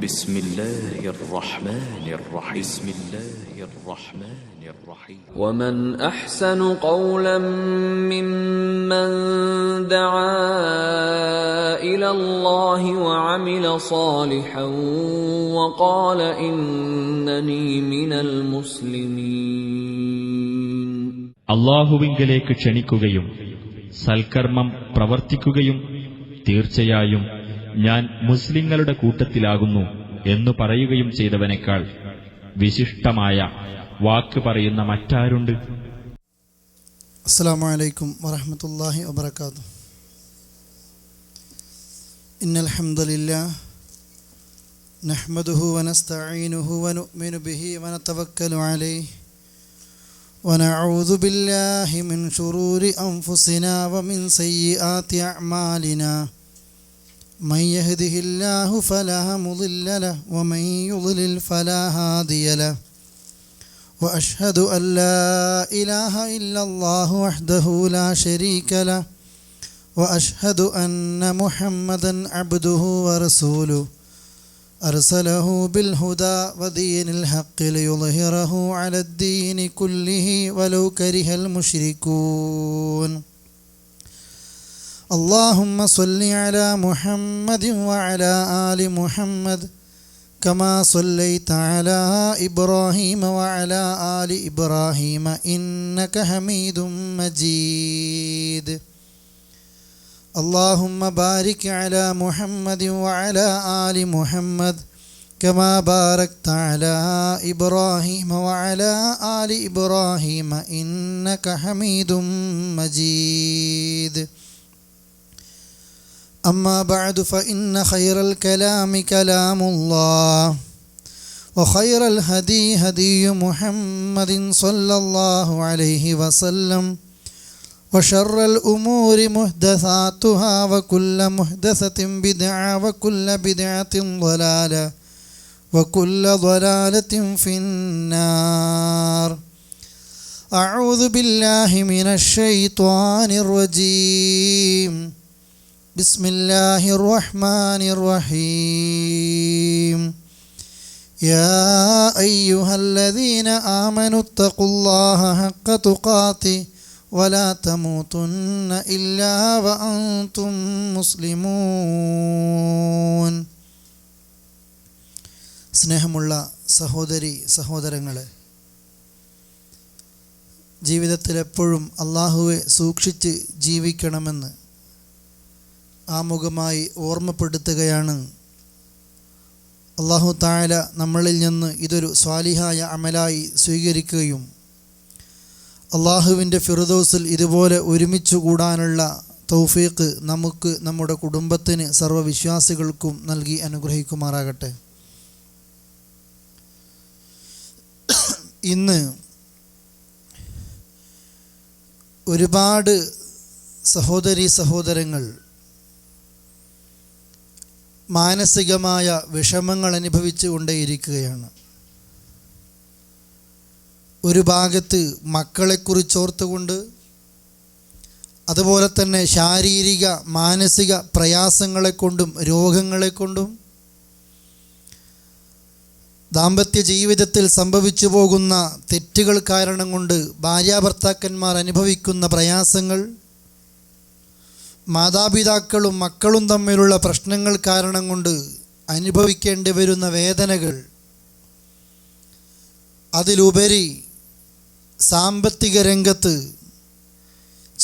بسم الله الرحمن الرحيم بسم الله الرحمن الرحيم ومن أحسن قولا ممن دعا إلى الله وعمل صالحا وقال إنني من المسلمين. അല്ലാഹുവിങ്കലേക്ക് ക്ഷണിക്കുകയും സൽക്കർമ്മം പ്രവർത്തിക്കുകയും തീർച്ചയായും ഞാൻ മുസ്ലിങ്ങളുടെ കൂട്ടത്തിലാകുന്നു എന്നു പറയുകയും ചെയ്തവനേക്കാൾ വിശിഷ്ടമായ വാക്ക് പറയുന്ന മറ്റാരുണ്ട്? അസ്സലാമു അലൈക്കും വറഹ്മത്തുള്ളാഹി വബറകാതുഹു. ഇന്നൽ ഹംദലില്ലാഹ് നഹ്മദുഹു വനസ്തഈനുഹു വനുഅ്മിനു ബിഹി വനതവക്കലു അലൈഹി വനഊദു ബില്ലാഹി മിൻ ശുറൂരി അൻഫുസിനാ വമിൻ സയ്യിആതി അഅ്മാലിനാ من يهده الله فلا مضل له ومن يضلل فلا هادي له وأشهد أن لا إله إلا الله وحده لا شريك له وأشهد أن محمدا عبده ورسوله أرسله بالهدى ودين الحق ليظهره على الدين كله ولو كره المشركون. اللهم صل على محمد وعلى آل محمد كما صليت على إبراهيم وعلى آل إبراهيم إنك حميد مجيد. اللهم بارك على محمد وعلى آل محمد كما باركت على إبراهيم وعلى آل إبراهيم إنك حميد مجيد. أما بعد فإن خير الكلام كلام الله وخير الهدي هدي محمد صلى الله عليه وسلم وشر الأمور محدثاتها وكل محدثة بدعة وكل بدعة ضلالة وكل ضلالة في النار. أعوذ بالله من الشيطان الرجيم. بسم الله الرحمن الرحيم. يا أيها الذين آمنوا اتقوا الله حق تقاته ولا تموتن إلا وأنتم مسلمون. സ്നേഹമുള്ള സഹോദരി സഹോദരങ്ങളെ, ജീവിതത്തിൽ എപ്പോഴും അള്ളാഹുവെ സൂക്ഷിച്ച് ജീവിക്കണമെന്ന് ആമുഖമായി ഓർമ്മപ്പെടുത്തുകയാണ്. അല്ലാഹു തആല നമ്മളിൽ നിന്ന് ഇതൊരു സ്വാലിഹായ അമലായി സ്വീകരിക്കുകയും അള്ളാഹുവിൻ്റെ ഫിർദൗസിൽ ഇതുപോലെ ഒരുമിച്ച് കൂടാനുള്ള തൗഫീഖ് നമുക്ക്, നമ്മുടെ കുടുംബത്തിന്, സർവ്വവിശ്വാസികൾക്കും നൽകി അനുഗ്രഹിക്കുമാറാകട്ടെ. ഇന്ന് ഒരുപാട് സഹോദരീ സഹോദരങ്ങൾ മാനസികമായ വിഷമങ്ങൾ അനുഭവിച്ചു കൊണ്ടേയിരിക്കുകയാണ്. ഒരു ഭാഗത്ത് മക്കളെക്കുറിച്ചോർത്തുകൊണ്ട്, അതുപോലെ തന്നെ ശാരീരിക മാനസിക പ്രയാസങ്ങളെക്കൊണ്ടും രോഗങ്ങളെക്കൊണ്ടും, ദാമ്പത്യ ജീവിതത്തിൽ സംഭവിച്ചു പോകുന്ന തെറ്റുകൾ കാരണം കൊണ്ട് ഭാര്യാഭർത്താക്കന്മാർ അനുഭവിക്കുന്ന പ്രയാസങ്ങൾ, മാതാപിതാക്കളും മക്കളും തമ്മിലുള്ള പ്രശ്നങ്ങൾ കാരണം കൊണ്ട് അനുഭവിക്കേണ്ടി വരുന്ന വേദനകൾ, അതിലുപരി സാമ്പത്തിക രംഗത്ത്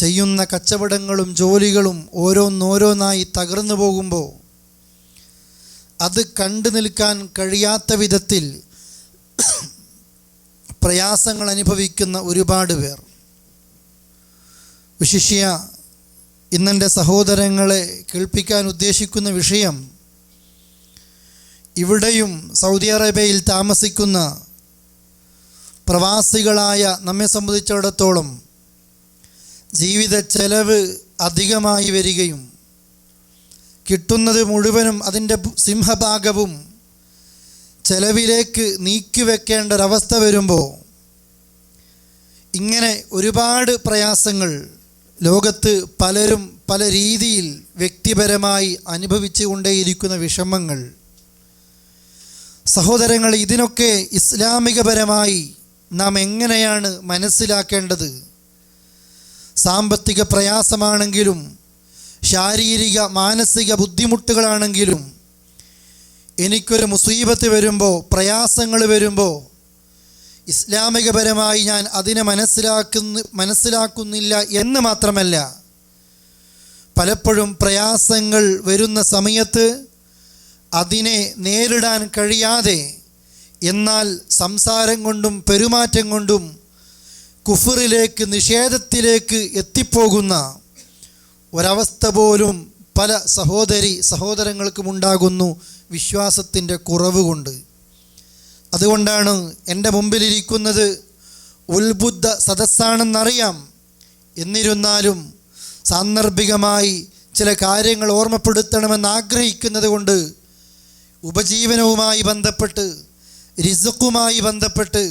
ചെയ്യുന്ന കച്ചവടങ്ങളും ജോലികളും ഓരോന്നോരോന്നായി തകർന്നു പോകുമ്പോൾ അത് കണ്ടു നിൽക്കാൻ കഴിയാത്ത വിധത്തിൽ പ്രയാസങ്ങൾ അനുഭവിക്കുന്ന ഒരുപാട് പേർ. വിശിഷ്യ ഇന്നെൻ്റെ സഹോദരങ്ങളെ കേൾപ്പിക്കാൻ ഉദ്ദേശിക്കുന്ന വിഷയം, ഇവിടെയും സൗദി അറേബ്യയിൽ താമസിക്കുന്ന പ്രവാസികളായ നമ്മെ സംബന്ധിച്ചിടത്തോളം ജീവിത ചെലവ് അധികമായി വരികയും കിട്ടുന്നത് മുഴുവനും അതിൻ്റെ സിംഹഭാഗവും ചെലവിലേക്ക് നീക്കിവെക്കേണ്ട ഒരവസ്ഥ വരുമ്പോൾ ഇങ്ങനെ ഒരുപാട് പ്രയാസങ്ങൾ ലോകത്ത് പലരും പല രീതിയിൽ വ്യക്തിപരമായി അനുഭവിച്ചു കൊണ്ടേയിരിക്കുന്ന വിഷമങ്ങൾ സഹോദരങ്ങൾ, ഇതിനൊക്കെ ഇസ്ലാമികപരമായി നാം എങ്ങനെയാണ് മനസ്സിലാക്കേണ്ടത്? സാമ്പത്തിക പ്രയാസമാണെങ്കിലും ശാരീരിക മാനസിക ബുദ്ധിമുട്ടുകളാണെങ്കിലും എനിക്കൊരു മുസീബത്ത് വരുമ്പോൾ, പ്രയാസങ്ങൾ വരുമ്പോൾ ഇസ്ലാമികപരമായി ഞാൻ അതിനെ മനസ്സിലാക്കുന്നില്ല എന്ന് മാത്രമല്ല, പലപ്പോഴും പ്രയാസങ്ങൾ വരുന്ന സമയത്ത് അതിനെ നേരിടാൻ കഴിയാതെ എന്നാൽ സംസാരം കൊണ്ടും പെരുമാറ്റം കൊണ്ടും കുഫറിലേക്ക്, നിഷേധത്തിലേക്ക് എത്തിപ്പോകുന്ന ഒരവസ്ഥ പോലും പല സഹോദരങ്ങൾക്കും ഉണ്ടാകുന്നു വിശ്വാസത്തിൻ്റെ കുറവ് കൊണ്ട്. അതുകൊണ്ടാണ് എൻ്റെ മുമ്പിലിരിക്കുന്നത് ഉത്ബുദ്ധ സദസ്സാണെന്നറിയാം, എന്നിരുന്നാലും സാന്ദർഭികമായി ചില കാര്യങ്ങൾ ഓർമ്മപ്പെടുത്തണമെന്ന് ആഗ്രഹിക്കുന്നത് കൊണ്ട് ഉപജീവനവുമായി ബന്ധപ്പെട്ട്, റിസ്ഖുമായി ബന്ധപ്പെട്ട്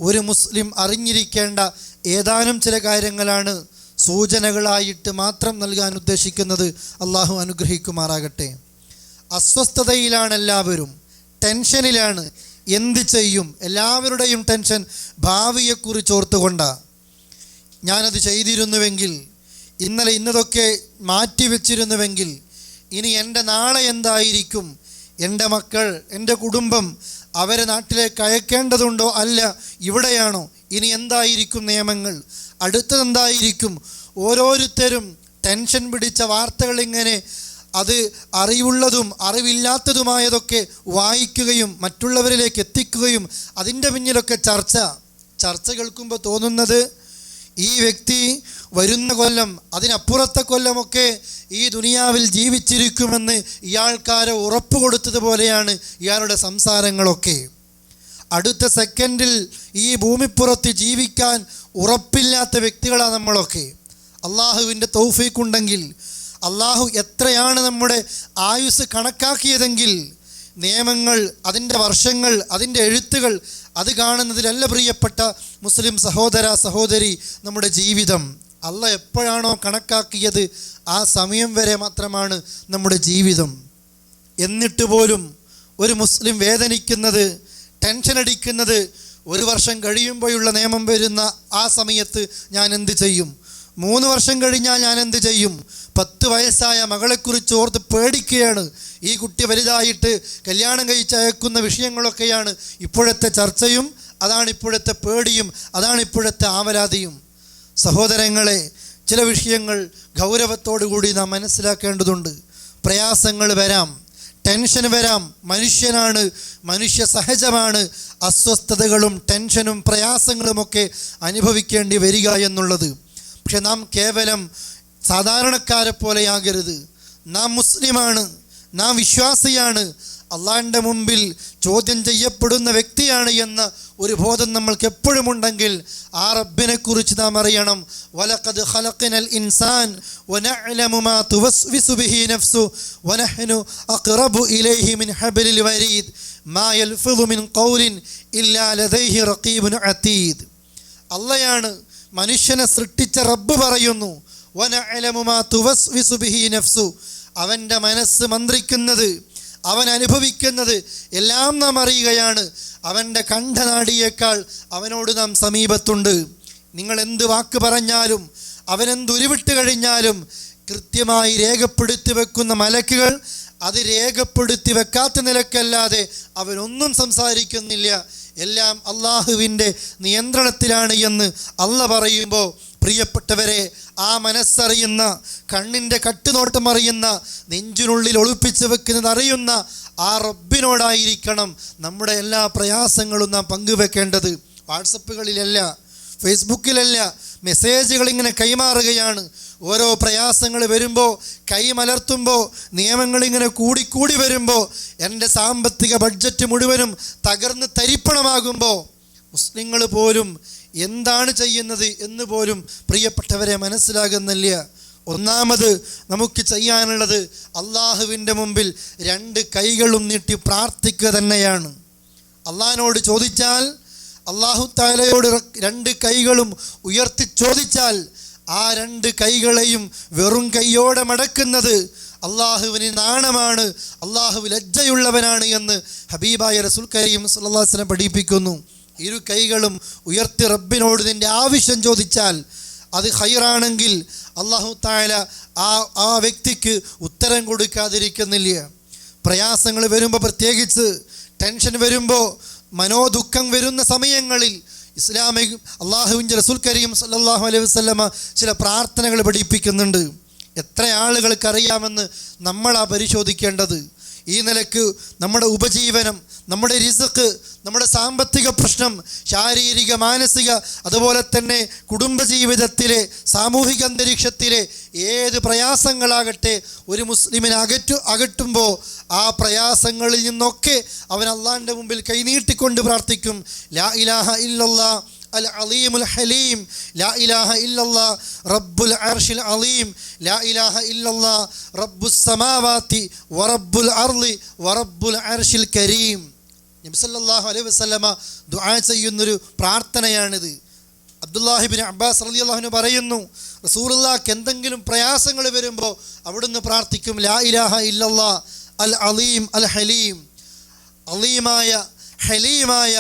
ഒരു മുസ്ലിം അറിഞ്ഞിരിക്കേണ്ട ഏതാനും ചില കാര്യങ്ങളാണ് സൂചനകളായിട്ട് മാത്രം നൽകാൻ ഉദ്ദേശിക്കുന്നത്. അള്ളാഹു അനുഗ്രഹിക്കുമാറാകട്ടെ. അസ്വസ്ഥതയിലാണ് എല്ലാവരും, ടെൻഷനിലാണ്. എന്ത് ചെയ്യും? എല്ലാവരുടെയും ടെൻഷൻ ഭാവിയെക്കുറിച്ച് ഓർത്തുകൊണ്ടാണ്. ഞാനത് ചെയ്തിരുന്നുവെങ്കിൽ, ഇന്നതൊക്കെ മാറ്റിവെച്ചിരുന്നുവെങ്കിൽ, ഇനി എൻ്റെ നാളെ എന്തായിരിക്കും? എൻ്റെ മക്കൾ, എൻ്റെ കുടുംബം, അവരെ നാട്ടിലേക്ക് അയക്കേണ്ടതുണ്ടോ? അല്ല, ഇവിടെയാണോ? ഇനി എന്തായിരിക്കും നിയമങ്ങൾ? അടുത്തതെന്തായിരിക്കും? ഓരോരുത്തരും ടെൻഷൻ പിടിച്ച വാർത്തകൾ ഇങ്ങനെ അത് അറിവുള്ളതും അറിവില്ലാത്തതുമായതൊക്കെ വായിക്കുകയും മറ്റുള്ളവരിലേക്ക് എത്തിക്കുകയും അതിൻ്റെ പിന്നിലൊക്കെ ചർച്ച കേൾക്കുമ്പോൾ തോന്നുന്നത് ഈ വ്യക്തി വരുന്ന കൊല്ലം, അതിനപ്പുറത്തെ കൊല്ലമൊക്കെ ഈ ദുനിയാവിൽ ജീവിച്ചിരിക്കുമെന്ന് ഇയാൾക്കാരെ ഉറപ്പ് കൊടുത്തതുപോലെയാണ് ഇയാളുടെ സംസാരങ്ങളൊക്കെ. അടുത്ത സെക്കൻഡിൽ ഈ ഭൂമിപ്പുറത്ത് ജീവിക്കാൻ ഉറപ്പില്ലാത്ത വ്യക്തികളാണ് നമ്മളൊക്കെ. അള്ളാഹുവിൻ്റെ തൗഫീഖുണ്ടെങ്കിൽ, അള്ളാഹു എത്രയാണ് നമ്മുടെ ആയുസ് കണക്കാക്കിയതെങ്കിൽ, നിയമങ്ങൾ, അതിൻ്റെ വർഷങ്ങൾ, അതിൻ്റെ എഴുത്തുകൾ അത് കാണുന്നതിലല്ല പ്രിയപ്പെട്ട മുസ്ലിം സഹോദരി നമ്മുടെ ജീവിതം. അള്ളാഹ് എപ്പോഴാണോ കണക്കാക്കിയത് ആ സമയം വരെ മാത്രമാണ് നമ്മുടെ ജീവിതം. എന്നിട്ട് പോലും ഒരു മുസ്ലിം വേദനിക്കുന്നത്, ടെൻഷൻ അടിക്കുന്നത്, ഒരു വർഷം കഴിയുമ്പോഴുള്ള നിയമം വരുന്ന ആ സമയത്ത് ഞാൻ എന്ത് ചെയ്യും? 3 വർഷം കഴിഞ്ഞാൽ ഞാൻ എന്ത് ചെയ്യും? 10 വയസ്സായ മകളെക്കുറിച്ച് ഓർത്ത് പേടിക്കുകയാണ്. ഈ കുട്ടി വലുതായിട്ട് കല്യാണം കഴിച്ചയക്കുന്ന വിഷയങ്ങളൊക്കെയാണ് ഇപ്പോഴത്തെ ചർച്ചയും, അതാണ് ഇപ്പോഴത്തെ പേടിയും, അതാണ് ഇപ്പോഴത്തെ ആവലാതിയും. സഹോദരങ്ങളെ, ചില വിഷയങ്ങൾ ഗൗരവത്തോടു കൂടി നാം മനസ്സിലാക്കേണ്ടതുണ്ട്. പ്രയാസങ്ങൾ വരാം, ടെൻഷൻ വരാം, മനുഷ്യനാണ്, മനുഷ്യ സഹജമാണ് അസ്വസ്ഥതകളും ടെൻഷനും പ്രയാസങ്ങളുമൊക്കെ അനുഭവിക്കേണ്ടി വരിക എന്നുള്ളത്. പക്ഷെ നാം കേവലം സാധാരണക്കാരെ പോലെയാകരുത്. നാം മുസ്ലിമാണ്, നാം വിശ്വാസിയാണ്, അള്ളാഹിൻ്റെ മുമ്പിൽ ചോദ്യം ചെയ്യപ്പെടുന്ന വ്യക്തിയാണ് എന്ന ഒരു ബോധം നമ്മൾക്ക് എപ്പോഴും ഉണ്ടെങ്കിൽ ആ റബ്ബിനെ കുറിച്ച് നാം അറിയണം. വലഖദ് ഖലഖനൽ ഇൻസാൻ വനഅലമു മാ തുവസ്വിസു ബിഹി നഫ്സു വനഹ്നു അഖ്റബു ഇലൈഹി മിൻ ഹബ്ലിൽ വരീദ് മാ യൽഫിദു മിൻ ഖൗലിൻ ഇല്ലാ ലദൈഹി റഖീബുൻ അതീദ്. അള്ളയാണ് മനുഷ്യനെ സൃഷ്ടിച്ച റബ്ബ് പറയുന്നു, വനഅലമു മാ തുവസ്വിസു ബിഹി നഫ്സു, അവൻ്റെ മനസ്സ് മന്ത്രിക്കുന്നത്, അവൻ അനുഭവിക്കുന്നത് എല്ലാം നാം അറിയുകയാണ്. അവൻ്റെ കണ്ഠനാടിയേക്കാൾ അവനോട് നാം സമീപത്തുണ്ട്. നിങ്ങൾ എന്ത് വാക്ക് പറഞ്ഞാലും, അവനെന്തുരുവിട്ട് കഴിഞ്ഞാലും കൃത്യമായി രേഖപ്പെടുത്തി വെക്കുന്ന മലക്കുകൾ അത് രേഖപ്പെടുത്തി വെക്കാത്ത നിലക്കല്ലാതെ അവനൊന്നും സംസാരിക്കുന്നില്ല. എല്ലാം അള്ളാഹുവിൻ്റെ നിയന്ത്രണത്തിലാണ് എന്ന് അള്ളാഹ് പറയുമ്പോൾ, പ്രിയപ്പെട്ടവരെ, ആ മനസ്സറിയുന്ന, കണ്ണിൻ്റെ കട്ടുനോട്ടം അറിയുന്ന, നെഞ്ചിനുള്ളിൽ ഒളിപ്പിച്ച് വെക്കുന്നത് അറിയുന്ന ആ റബ്ബിനോടായിരിക്കണം നമ്മുടെ എല്ലാ പ്രയാസങ്ങളും നാം പങ്കുവെക്കേണ്ടത്. വാട്സപ്പുകളിലല്ല, ഫേസ്ബുക്കിലല്ല, മെസ്സേജുകൾ ഇങ്ങനെ കൈമാറുകയാണ്. ഓരോ പ്രയാസങ്ങൾ വരുമ്പോൾ, കൈമലർത്തുമ്പോൾ, നിയമങ്ങളിങ്ങനെ കൂടിക്കൂടി വരുമ്പോൾ, എൻ്റെ സാമ്പത്തിക ബഡ്ജറ്റ് മുഴുവനും തകർന്ന് തരിപ്പണമാകുമ്പോൾ മുസ്ലിങ്ങൾ പോലും എന്താണ് ചെയ്യുന്നത് എന്ന് പോലും പ്രിയപ്പെട്ടവരെ മനസ്സിലാകുന്നില്ല. ഒന്നാമത് നമുക്ക് ചെയ്യാനുള്ളത് അള്ളാഹുവിൻ്റെ മുമ്പിൽ 2 കൈകളും നീട്ടി പ്രാർത്ഥിക്കുക തന്നെയാണ്. അള്ളാഹിനോട് ചോദിച്ചാൽ, അള്ളാഹു തആലയോട് 2 കൈകളും ഉയർത്തി ചോദിച്ചാൽ, ആ 2 കൈകളെയും വെറും കൈയോടെ മടക്കുന്നത് അള്ളാഹുവിന് നാണമാണ്, അള്ളാഹു ലജ്ജയുള്ളവനാണ് എന്ന് ഹബീബായ റസൂൽ കരീം സല്ലല്ലാഹു അലൈഹി വസല്ലം പഠിപ്പിക്കുന്നു. ഇരു കൈകളും ഉയർത്തി റബ്ബിനോട് നിന്റെ ആവശ്യം ചോദിച്ചാൽ അത് ഖൈറാണെങ്കിൽ അല്ലാഹു തആല ആ വ്യക്തിക്ക് ഉത്തരം കൊടുക്കാതിരിക്കുന്നില്ല. പ്രയാസങ്ങൾ വരുമ്പോൾ, പ്രത്യേകിച്ച് ടെൻഷൻ വരുമ്പോൾ, മനോദുഃഖം വരുന്ന സമയങ്ങളിൽ ഇസ്ലാമിക അള്ളാഹുവിൻ്റെ റസൂൽ കരീം സല്ലല്ലാഹു അലൈഹി വസല്ലമ ചില പ്രാർത്ഥനകൾ പഠിപ്പിക്കുന്നുണ്ട്. എത്ര ആളുകൾക്കറിയാമെന്ന് നമ്മളാ പരിശോധിക്കേണ്ടത്. ഈ നിലക്ക് നമ്മുടെ ഉപജീവനം, നമ്മുടെ റിസ്ക്, നമ്മുടെ സാമ്പത്തിക പ്രശ്നം, ശാരീരിക, മാനസിക, അതുപോലെ തന്നെ കുടുംബജീവിതത്തിലെ, സാമൂഹിക അന്തരീക്ഷത്തിലെ ഏത് പ്രയാസങ്ങളാകട്ടെ ഒരു മുസ്ലിമിനെ അകറ്റുമ്പോൾ ആ പ്രയാസങ്ങളിൽ നിന്നൊക്കെ അവൻ അള്ളാഹിൻ്റെ മുമ്പിൽ കൈനീട്ടിക്കൊണ്ട് പ്രാർത്ഥിക്കും, ലാ ഇലാഹ ഇല്ലല്ലാഹ് അൽ അലീമുൽ ഹലീം, ലാ ഇലാഹ ഇല്ലല്ലാഹ് റബ്ബുൽ അർശിൽ അലീം, ലാ ഇലാഹ ഇല്ലല്ലാഹ് റബ്ബുസ് സമാവാതി വറബ്ബുൽ അർളി വറബ്ബുൽ അർശിൽ കരീം. നബി സല്ലല്ലാഹു അലൈഹി വസല്ലമ ദുആ ചെയ്യുന്നൊരു പ്രാർത്ഥനയാണിത്. അബ്ദുല്ലാഹിബ്നു അബ്ബാസ് റളിയല്ലാഹു അൻഹു പറയുന്നു, റസൂലുള്ളാഹിക്ക് എന്തെങ്കിലും പ്രയാസങ്ങൾ വരുമ്പോൾ അവിടുന്ന് പ്രാർത്ഥിക്കും, ലാ ഇലാഹ ഇല്ലല്ലാഹ് അൽ അലീം അൽ ഹലീം. അലീമായ ഹലീമായ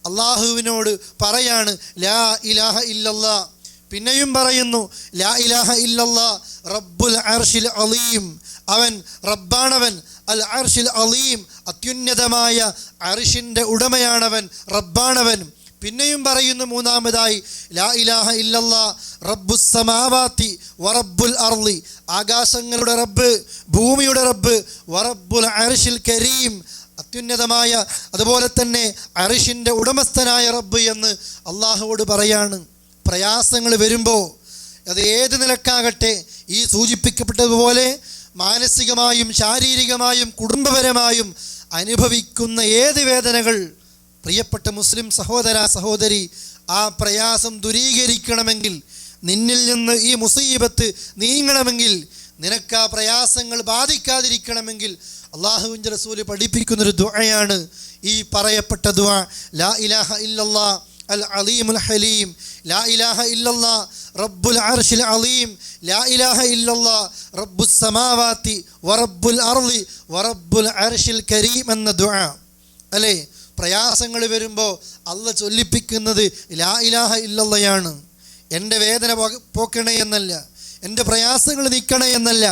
അള്ളാഹുവിനോട് പറയാണ് ലാ ഇലാഹ ഇല്ലല്ലാഹ്. പിന്നെയും പറയുന്നു ലാ ഇലാഹ ഇല്ലല്ലാഹ് റബ്ബുൽ അർശിൽ അലീം. അവൻ റബ്ബാണവൻ, അൽ അർശിൽ അലീം, അത്യുന്നതമായ അർശിൻ്റെ ഉടമയാണവൻ, റബ്ബാണവൻ. പിന്നെയും പറയുന്നു മൂന്നാമതായി ലാ ഇലാഹ ഇല്ലല്ലാഹ് റബ്ബുസ് സമാവാതി വറബ്ബുൽ അർളി, ആകാശങ്ങളുടെ റബ്ബ്, ഭൂമിയുടെ റബ്ബ്, വറബ്ബുൽ അർശിൽ കരീം, അത്യുന്നതമായ അതുപോലെ തന്നെ അർശിൻ്റെ ഉടമസ്ഥനായ റബ്ബ് എന്ന് അള്ളാഹുവോട് പറയാണ്. പ്രയാസങ്ങൾ വരുമ്പോൾ അത് ഏത് നിലക്കാകട്ടെ, ഈ സൂചിപ്പിക്കപ്പെട്ടതുപോലെ മാനസികമായും ശാരീരികമായും കുടുംബപരമായും അനുഭവിക്കുന്ന ഏത് വേദനകൾ, പ്രിയപ്പെട്ട മുസ്ലിം സഹോദര സഹോദരി, ആ പ്രയാസം ദൂരീകരിക്കണമെങ്കിൽ, നിന്നിൽ നിന്ന് ഈ മുസീബത്ത് നീങ്ങണമെങ്കിൽ, നിനക്ക് ആ പ്രയാസങ്ങൾ ബാധിക്കാതിരിക്കണമെങ്കിൽ അള്ളാഹുവിൻ്റെ റസൂൽ പഠിപ്പിക്കുന്നൊരു ദുആയാണ് ഈ പറയപ്പെട്ട ദുആ. ലാ ഇലാഹ ഇല്ലല്ലാഹ് അൽ അലീമുൽ ഹലീം, ലാ ഇലാഹ ഇല്ലല്ലാഹ് റബ്ബുൽ അർശിൽ അലീം, ലാ ഇലാഹ ഇല്ലല്ലാഹ് റബ്ബുസ് സമാവാതി വറബ്ബുൽ അർളി വറബ്ബുൽ അർശിൽ കരീം എന്ന ദുആ. അല്ലേ, പ്രയാസങ്ങൾ വരുമ്പോൾ അള്ളാഹ് ചൊല്ലിപ്പിക്കുന്നത് ലാ ഇലാഹ ഇല്ലല്ലാഹയാണ്. എൻ്റെ വേദന പോക്കണേ എന്നല്ല, എൻ്റെ പ്രയാസങ്ങൾ നീക്കണേ എന്നല്ല.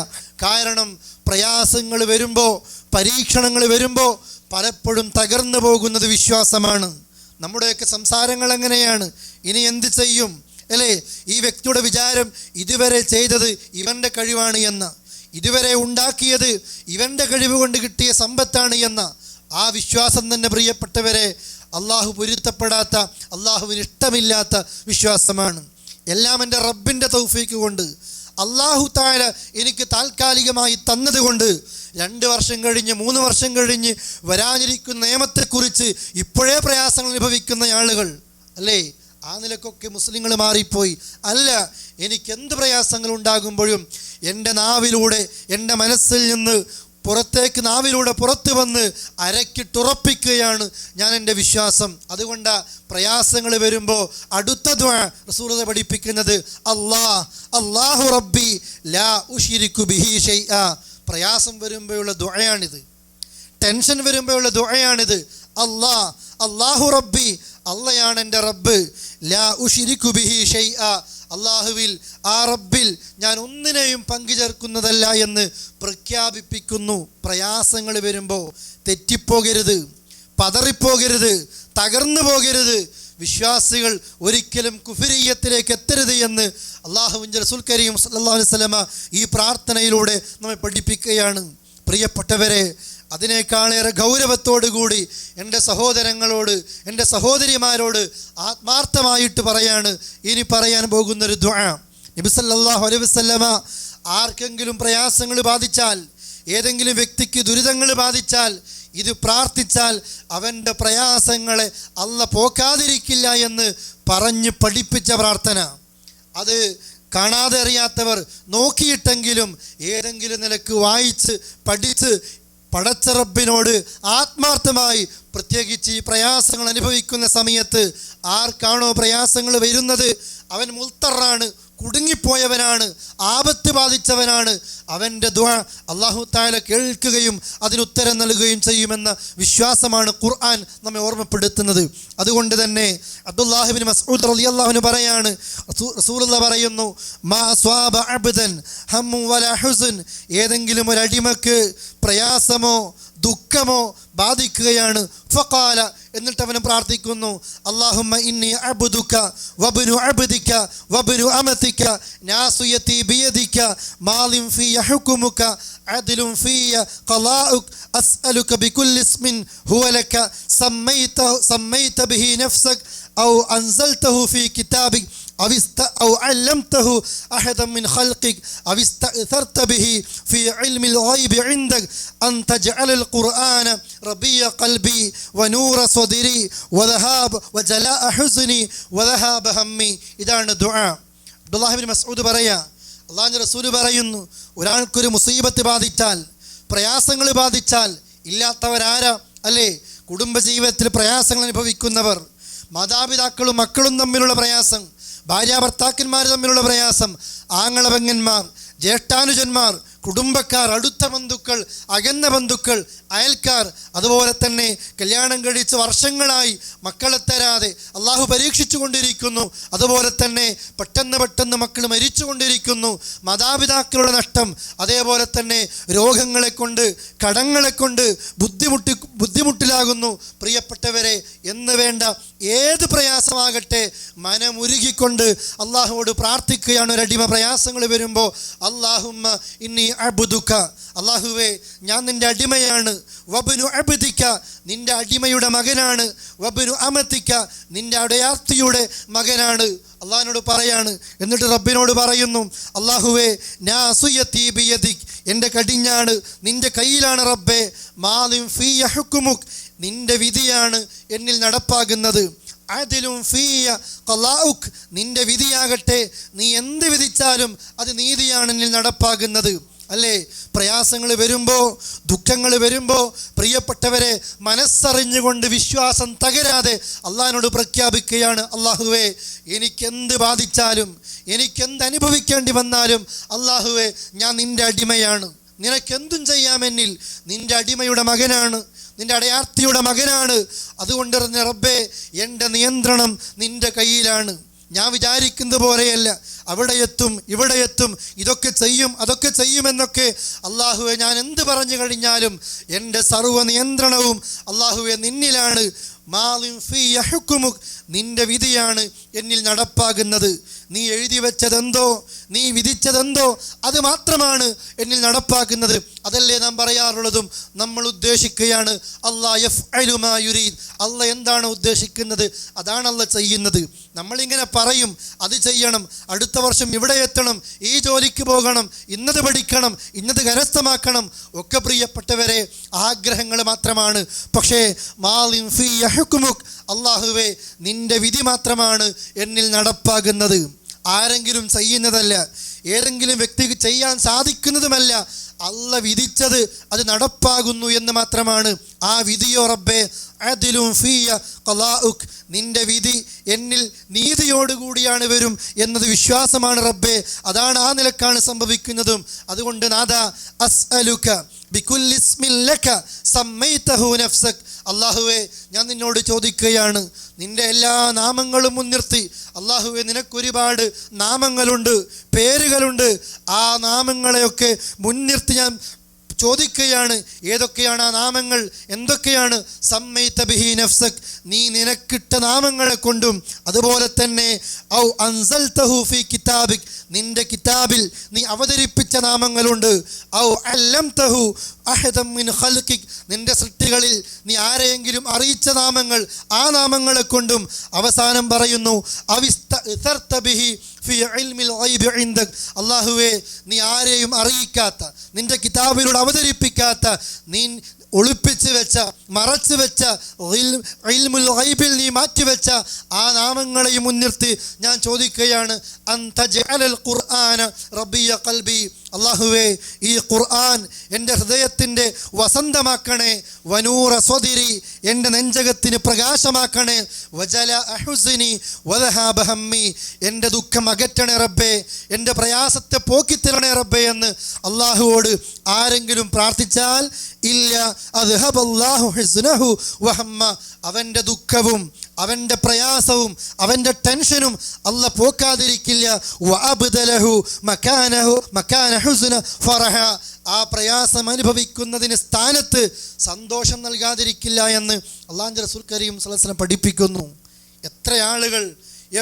കാരണം പ്രയാസങ്ങൾ വരുമ്പോൾ, പരീക്ഷണങ്ങൾ വരുമ്പോൾ പലപ്പോഴും തകർന്നു പോകുന്നത് വിശ്വാസമാണ്. നമ്മുടെയൊക്കെ സംസാരങ്ങൾ എങ്ങനെയാണ്, ഇനി എന്ത് ചെയ്യും, അല്ലേ? ഈ വ്യക്തിയുടെ വിചാരം ഇതുവരെ ചെയ്തത് ഇവൻ്റെ കഴിവാണ് എന്ന, ഇതുവരെ ഉണ്ടാക്കിയത് ഇവൻ്റെ കഴിവ് കൊണ്ട് കിട്ടിയ സമ്പത്താണ് എന്ന ആ വിശ്വാസം തന്നെ പ്രിയപ്പെട്ടവരെ അള്ളാഹു പൊരുത്തപ്പെടാത്ത, അള്ളാഹുവിന് ഇഷ്ടമില്ലാത്ത വിശ്വാസമാണ്. എല്ലാം എൻ്റെ റബ്ബിൻ്റെ തൗഫീക്ക് കൊണ്ട്, അള്ളാഹു തആല എനിക്ക് താൽക്കാലികമായി തന്നതുകൊണ്ട് 2 വർഷം കഴിഞ്ഞ് 3 വർഷം കഴിഞ്ഞ് വരാനിരിക്കുന്ന നിയമത്തെക്കുറിച്ച് ഇപ്പോഴേ പ്രയാസങ്ങൾ അനുഭവിക്കുന്ന ആളുകൾ, അല്ലേ? ആ നിലക്കൊക്കെ മുസ്ലിങ്ങൾ മാറിപ്പോയി. അല്ല, എനിക്കെന്ത് പ്രയാസങ്ങൾ ഉണ്ടാകുമ്പോഴും എൻ്റെ നാവിലൂടെ, എൻ്റെ മനസ്സിൽ നിന്ന് പുറത്തേക്ക് നാവിലൂടെ പുറത്തു വന്ന് അരക്കിട്ടുറപ്പിക്കുകയാണ് ഞാൻ എൻ്റെ വിശ്വാസം. അതുകൊണ്ട് പ്രയാസങ്ങൾ വരുമ്പോൾ അടുത്ത ദുആ റസൂലുള്ളാഹി പഠിപ്പിക്കുന്നത് അല്ലാഹു റബ്ബി ലാ ഉശ്രികു ബിഹി ഷൈഅ. പ്രയാസം വരുമ്പോഴുള്ള ദുആയാണിത്, ടെൻഷൻ വരുമ്പോഴുള്ള ദുആയാണിത്. അല്ലാഹു റബ്ബി, അള്ളയാണ് എൻ്റെ റബ്ബ്, ലാ ഉശ്രികു ബിഹി ഷൈഅ, അള്ളാഹുവിൽ, ആ റബ്ബിൽ ഞാൻ ഒന്നിനെയും പങ്കുചേർക്കുന്നതല്ല എന്ന് പ്രഖ്യാപിപ്പിക്കുന്നു. പ്രയാസങ്ങൾ വരുമ്പോൾ തെറ്റിപ്പോകരുത്, പതറിപ്പോകരുത്, തകർന്നു പോകരുത്. വിശ്വാസികൾ ഒരിക്കലും കുഫ്രിയത്തിലേക്ക് എത്തരുത് എന്ന് അള്ളാഹുവിൻ്റെ റസൂൽ കരീം സല്ലല്ലാഹു അലൈഹി വസല്ലമ ഈ പ്രാർത്ഥനയിലൂടെ നമ്മെ പഠിപ്പിക്കുകയാണ്. പ്രിയപ്പെട്ടവരെ, അതിനേക്കാളേറെ ഗൗരവത്തോടുകൂടി എൻ്റെ സഹോദരങ്ങളോട്, എൻ്റെ സഹോദരിമാരോട് ആത്മാർത്ഥമായിട്ട് പറയാണ് ഇനി പറയാൻ പോകുന്നൊരു ദുആ. നബി സല്ലല്ലാഹു അലൈഹി വസല്ലമ ആർക്കെങ്കിലും പ്രയാസങ്ങൾ ബാധിച്ചാൽ, ഏതെങ്കിലും വ്യക്തിക്ക് ദുരിതങ്ങൾ ബാധിച്ചാൽ, ഇത് പ്രാർത്ഥിച്ചാൽ അവൻ്റെ പ്രയാസങ്ങളെ അല്ലാഹ് പോക്കാതിരിക്കില്ല എന്ന് പറഞ്ഞ് പഠിപ്പിച്ച പ്രാർത്ഥന. അത് കാണാതെ അറിയാത്തവർ നോക്കിയിട്ടെങ്കിലും ഏതെങ്കിലും നിലക്ക് വായിച്ച് പഠിച്ച് പടച്ച റബ്ബിനോട് ആത്മാർത്ഥമായി, പ്രത്യേകിച്ച് ഈ പ്രയാസങ്ങൾ അനുഭവിക്കുന്ന സമയത്ത് ആർക്കാണോ പ്രയാസങ്ങൾ വരുന്നത് അവൻ മുൽത്തറാണ്, കുടുങ്ങിപ്പോയവനാണ്, ആപത്ത് ബാധിച്ചവനാണ്. അവൻ്റെ ദുആ അല്ലാഹു തആല കേൾക്കുകയും അതിനുത്തരം നൽകുകയും ചെയ്യുമെന്ന വിശ്വാസമാണ് ഖുർആൻ നമ്മെ ഓർമ്മപ്പെടുത്തുന്നത്. അതുകൊണ്ട് തന്നെ അബ്ദുല്ലാഹി ഇബ്നു മസ്ഊദ് റളിയല്ലാഹു അൻഹു പറയാണ്, റസൂലുള്ളാഹി പറയുന്നു, മാ അസ്വാബ അബ്ദൻ ഹമ്മു വലാ ഹുസ്ൻ, ഏതെങ്കിലും ഒരു അടിമക്ക് പ്രയാസമോ ദുഃഖമോ ബാധിക്കുകയാണ്, ഫഖാല, എന്നിട്ട് അവൻ പ്രാർത്ഥിക്കുന്നു, അല്ലാഹുമ്മ ഇന്നി അബ്ദുക വബ്നു അബ്ദിക വബ്നു അമതിക നാസിയതി ബിയദിക മാലിൻ ഫിയ ഹുക്മുക അദ്ലുൻ ഫിയ ഖലാഉക അസ്അലുക ബികുല്ലി ഇസ്മിൻ ഹുവ ലക സമ്മൈത ബിഹി നഫ്സക ഔ അൻസൽതഹു ഫീ കിതാബിക أو علمته أحدا من خلقك أو استأثرت به في علم الغيب عندك أن تجعل القرآن ربيع قلبي ونور صدري وجلاء حزني وذهاب همي. ഇതാണ് ദുആ. അബ്ദുല്ലാഹി ഇബ്നു മസ്ഊദ് പറയാ, അല്ലാഹുവിന്റെ റസൂൽ പറയുന്നു, ഒരാൾക്കൊരു മുസീബത്ത് ബാധിച്ചാൽ, പ്രയാസങ്ങൾ ബാധിച്ചാൽ, ഇല്ലാത്തവരാരാ അല്ലേ? കുടുംബജീവിതത്തിൽ പ്രയാസങ്ങൾ അനുഭവിക്കുന്നവർ, മാതാപിതാക്കളും മക്കളും തമ്മിലുള്ള പ്രയാസം, ഭാര്യാഭർത്താക്കന്മാർ തമ്മിലുള്ള പ്രയാസം, ആങ്ങളപെങ്ങന്മാർ, ജ്യേഷ്ഠാനുജന്മാർ, കുടുംബക്കാർ, അടുത്ത ബന്ധുക്കൾ, അകന്ന ബന്ധുക്കൾ, അയൽക്കാർ, അതുപോലെ തന്നെ കല്യാണം കഴിച്ച് വർഷങ്ങളായി മക്കളെ തരാതെ അള്ളാഹു പരീക്ഷിച്ചു കൊണ്ടിരിക്കുന്നു. അതുപോലെ തന്നെ പെട്ടെന്ന് മക്കൾ മരിച്ചു കൊണ്ടിരിക്കുന്നു. മാതാപിതാക്കളുടെ നഷ്ടം, അതേപോലെ തന്നെ രോഗങ്ങളെ കൊണ്ട്, കടങ്ങളെ കൊണ്ട് ബുദ്ധിമുട്ടിലാകുന്നു പ്രിയപ്പെട്ടവരെ എന്ന് വേണ്ട ഏത് പ്രയാസമാകട്ടെ, മനമുരുകിക്കൊണ്ട് അള്ളാഹുവോട് പ്രാർത്ഥിക്കുകയാണ് ഒരടിമ പ്രയാസങ്ങൾ വരുമ്പോൾ. അല്ലാഹുമ്മ ഇന്നി അബ്ദുക, അല്ലാഹുവേ ഞാൻ നിൻ്റെ അടിമയാണ്, വബ്നു അബ്ദിക നിൻ്റെ അടിമയുടെ മകനാണ്, വബ്നു അമതിക നിൻ്റെ അടയാർത്തിയുടെ മകനാണ്. അള്ളാഹിനോട് പറയാണ്. എന്നിട്ട് റബ്ബിനോട് പറയുന്നു, അല്ലാഹുവേ നാസിയതി ബിയദിക്, എൻ്റെ കടിഞ്ഞാണ് നിൻ്റെ കയ്യിലാണ് റബ്ബേ, മാലിൻ ഫിയ ഹുക്മുക് നിൻ്റെ വിധിയാണ് എന്നിൽ നടപ്പാകുന്നത്, അദ്ലുൻ ഫിയ ഖലാഉക് നിൻ്റെ വിധിയാകട്ടെ നീ എന്ത് വിധിച്ചാലും അത് നീതിയാണ് എന്നിൽ നടപ്പാകുന്നത്. അല്ലേ? പ്രയാസങ്ങൾ വരുമ്പോൾ, ദുഃഖങ്ങൾ വരുമ്പോൾ പ്രിയപ്പെട്ടവരെ മനസ്സറിഞ്ഞുകൊണ്ട് വിശ്വാസം തകരാതെ അള്ളാഹിനോട് പ്രഖ്യാപിക്കുകയാണ്, അല്ലാഹുവേ എനിക്കെന്ത് ബാധിച്ചാലും, എനിക്കെന്ത് അനുഭവിക്കേണ്ടി വന്നാലും അല്ലാഹുവേ ഞാൻ നിൻ്റെ അടിമയാണ്, നിനക്കെന്തും ചെയ്യാമെന്നിൽ, നിൻ്റെ അടിമയുടെ മകനാണ്, നിൻ്റെ അടയാർത്തിയുടെ മകനാണ്. അതുകൊണ്ട് റബ്ബേ എൻ്റെ നിയന്ത്രണം നിൻ്റെ കയ്യിലാണ്. ഞാൻ വിചാരിക്കുന്നത് പോലെയല്ല, അവിടെ എത്തും ഇവിടെ എത്തും, ഇതൊക്കെ ചെയ്യും അതൊക്കെ ചെയ്യുമെന്നൊക്കെ അല്ലാഹുവെ ഞാൻ എന്ത് പറഞ്ഞു കഴിഞ്ഞാലും എൻ്റെ സർവ്വ നിയന്ത്രണവും അല്ലാഹുവെ നിന്നിലാണ്. മാലിൻ ഫിയ ഹുക്മുക് നിൻ്റെ വിധിയാണ് എന്നിൽ നടപ്പാകുന്നത്. നീ എഴുതി വെച്ചതെന്തോ, നീ വിധിച്ചതെന്തോ അത് മാത്രമാണ് എന്നിൽ നടപ്പാക്കുന്നത്. അതല്ലേ നാം പറയാറുള്ളതും നമ്മൾ ഉദ്ദേശിക്കുകയാണ്. അല്ലാഹ് യഫ്അലു മാ യുരീദ്, അല്ലാഹ് എന്താണ് ഉദ്ദേശിക്കുന്നത് അതാണ് അല്ലാഹ് ചെയ്യുന്നത്. നമ്മളിങ്ങനെ പറയും, അത് ചെയ്യണം, അടുത്ത വർഷം ഇവിടെ എത്തണം, ഈ ജോലിക്ക് പോകണം, ഇന്നത് പഠിക്കണം, ഇന്നത് കരസ്ഥമാക്കണം ഒക്കെ പ്രിയപ്പെട്ടവരെ ആഗ്രഹങ്ങൾ മാത്രമാണ്. പക്ഷേ മാലിൻ ഫിയ ഹുക്മുക്, അല്ലാഹുവേ നിൻ്റെ വിധി മാത്രമാണ് എന്നിൽ നടപ്പാകുന്നത്. ആരെങ്കിലും ചെയ്യുന്നതല്ല, ഏതെങ്കിലും വ്യക്തിക്ക് ചെയ്യാൻ സാധിക്കുന്നതുമല്ല. അല്ലാഹ് വിധിച്ചത് അത് നടപ്പാകുന്നു എന്ന് മാത്രമാണ്. ആ വിധിയോ റബ്ബേ അദ്ലുൻ ഫിയ ഖലാഉക് നിൻ്റെ വിധി എന്നിൽ നീതിയോടുകൂടിയാണ് വരും എന്നത് വിശ്വാസമാണ് റബ്ബേ. അതാണ് ആ നിലക്കാണ് സംഭവിക്കുന്നതും. അതുകൊണ്ട് നാദാ അസ്അലുക ബികുല്ലി ഇസ്മിൻ ലക സമ്മൈതഹു നഫ്സക്, അല്ലാഹുവേ ഞാൻ നിന്നോട് ചോദിക്കുകയാണ്, നിൻ്റെ എല്ലാ നാമങ്ങളും മുൻനിർത്തി, അല്ലാഹുവേ നിനക്കൊരുപാട് നാമങ്ങളുണ്ട്, പേരുകളുണ്ട്, ആ നാമങ്ങളെയൊക്കെ മുൻനിർത്തി ഞാൻ ചോദിക്കുകയാണ്. ഏതൊക്കെയാണ് ആ നാമങ്ങൾ, എന്തൊക്കെയാണ്? സമ്മൈത ബിഹി നഫ്സക് നീ നിനക്കിട്ട നാമങ്ങളെ കൊണ്ടും, അതുപോലെ തന്നെ ഔ അൻസൽതഹു ഫീ കിതാബിക് നിൻ്റെ കിതാബിൽ നീ അവതരിപ്പിച്ച നാമങ്ങളുണ്ട്, ഔ അല്ലംതഹു അഹദൻ മിൻ ഖൽഖിക് നിൻ്റെ സൃഷ്ടികളിൽ നീ ആരെയെങ്കിലും അറിയിച്ച നാമങ്ങൾ, ആ നാമങ്ങളെ കൊണ്ടും. അവസാനം പറയുന്നു അവിസ്തഅ്തർത ബിഹി ഫീ ഇൽമിൽ ഗൈബി ഇൻദക്, അല്ലാഹുവേ നീ ആരെയും അറിയിക്കാത്ത, നിൻ്റെ കിതാബിലൂടെ അവതരിപ്പിക്കാത്ത, നീ ഒളിപ്പിച്ച് വെച്ച, മറച്ചു വെച്ച, ഇൽമുൽ ഗൈബിൽ നീ മാറ്റിവെച്ച ആ നാമങ്ങളെയും മുൻനിർത്തി ഞാൻ ചോദിക്കുകയാണ്. അൻ തജ്അലൽ ഖുർആന റബിയ ഖൽബി, അല്ലാഹുവേ ഈ ഖുർആൻ എൻ്റെ ഹൃദയത്തിൻ്റെ വസന്തമാക്കണേ. വനൂറ സ്വദിരി, എൻ്റെ നെഞ്ചകത്തിന് പ്രകാശമാക്കണേ. വജല അഹുസിനി വദഹാബ ഹമ്മി, എൻ്റെ ദുഃഖം അകറ്റണേ റബ്ബേ, എൻ്റെ പ്രയാസത്തെ പോക്കിത്തരണേ റബ്ബേ എന്ന് അള്ളാഹുവോട് ആരെങ്കിലും പ്രാർത്ഥിച്ചാൽ ഇല്ല അദ്ഹബല്ലാഹു ഹിസ്നഹു വഹമ്മ, അവൻ്റെ ദുഃഖവും അവൻ്റെ പ്രയാസവും അവൻ്റെ ടെൻഷനും അല്ലാഹ് പോക്കാതിരിക്കില്ല. വഅബ്ദലഹു മകാന ഹുസ്ന ഫറഹ, ആ പ്രയാസം അനുഭവിക്കുന്നതിന് സ്ഥാനത്ത് സന്തോഷം നൽകാതിരിക്കില്ല എന്ന് അല്ലാഹുവിൻ്റെ റസൂൽ കരീം സ്വല്ലല്ലാഹു അലൈഹി വസല്ലം പഠിപ്പിക്കുന്നു. എത്ര ആളുകൾ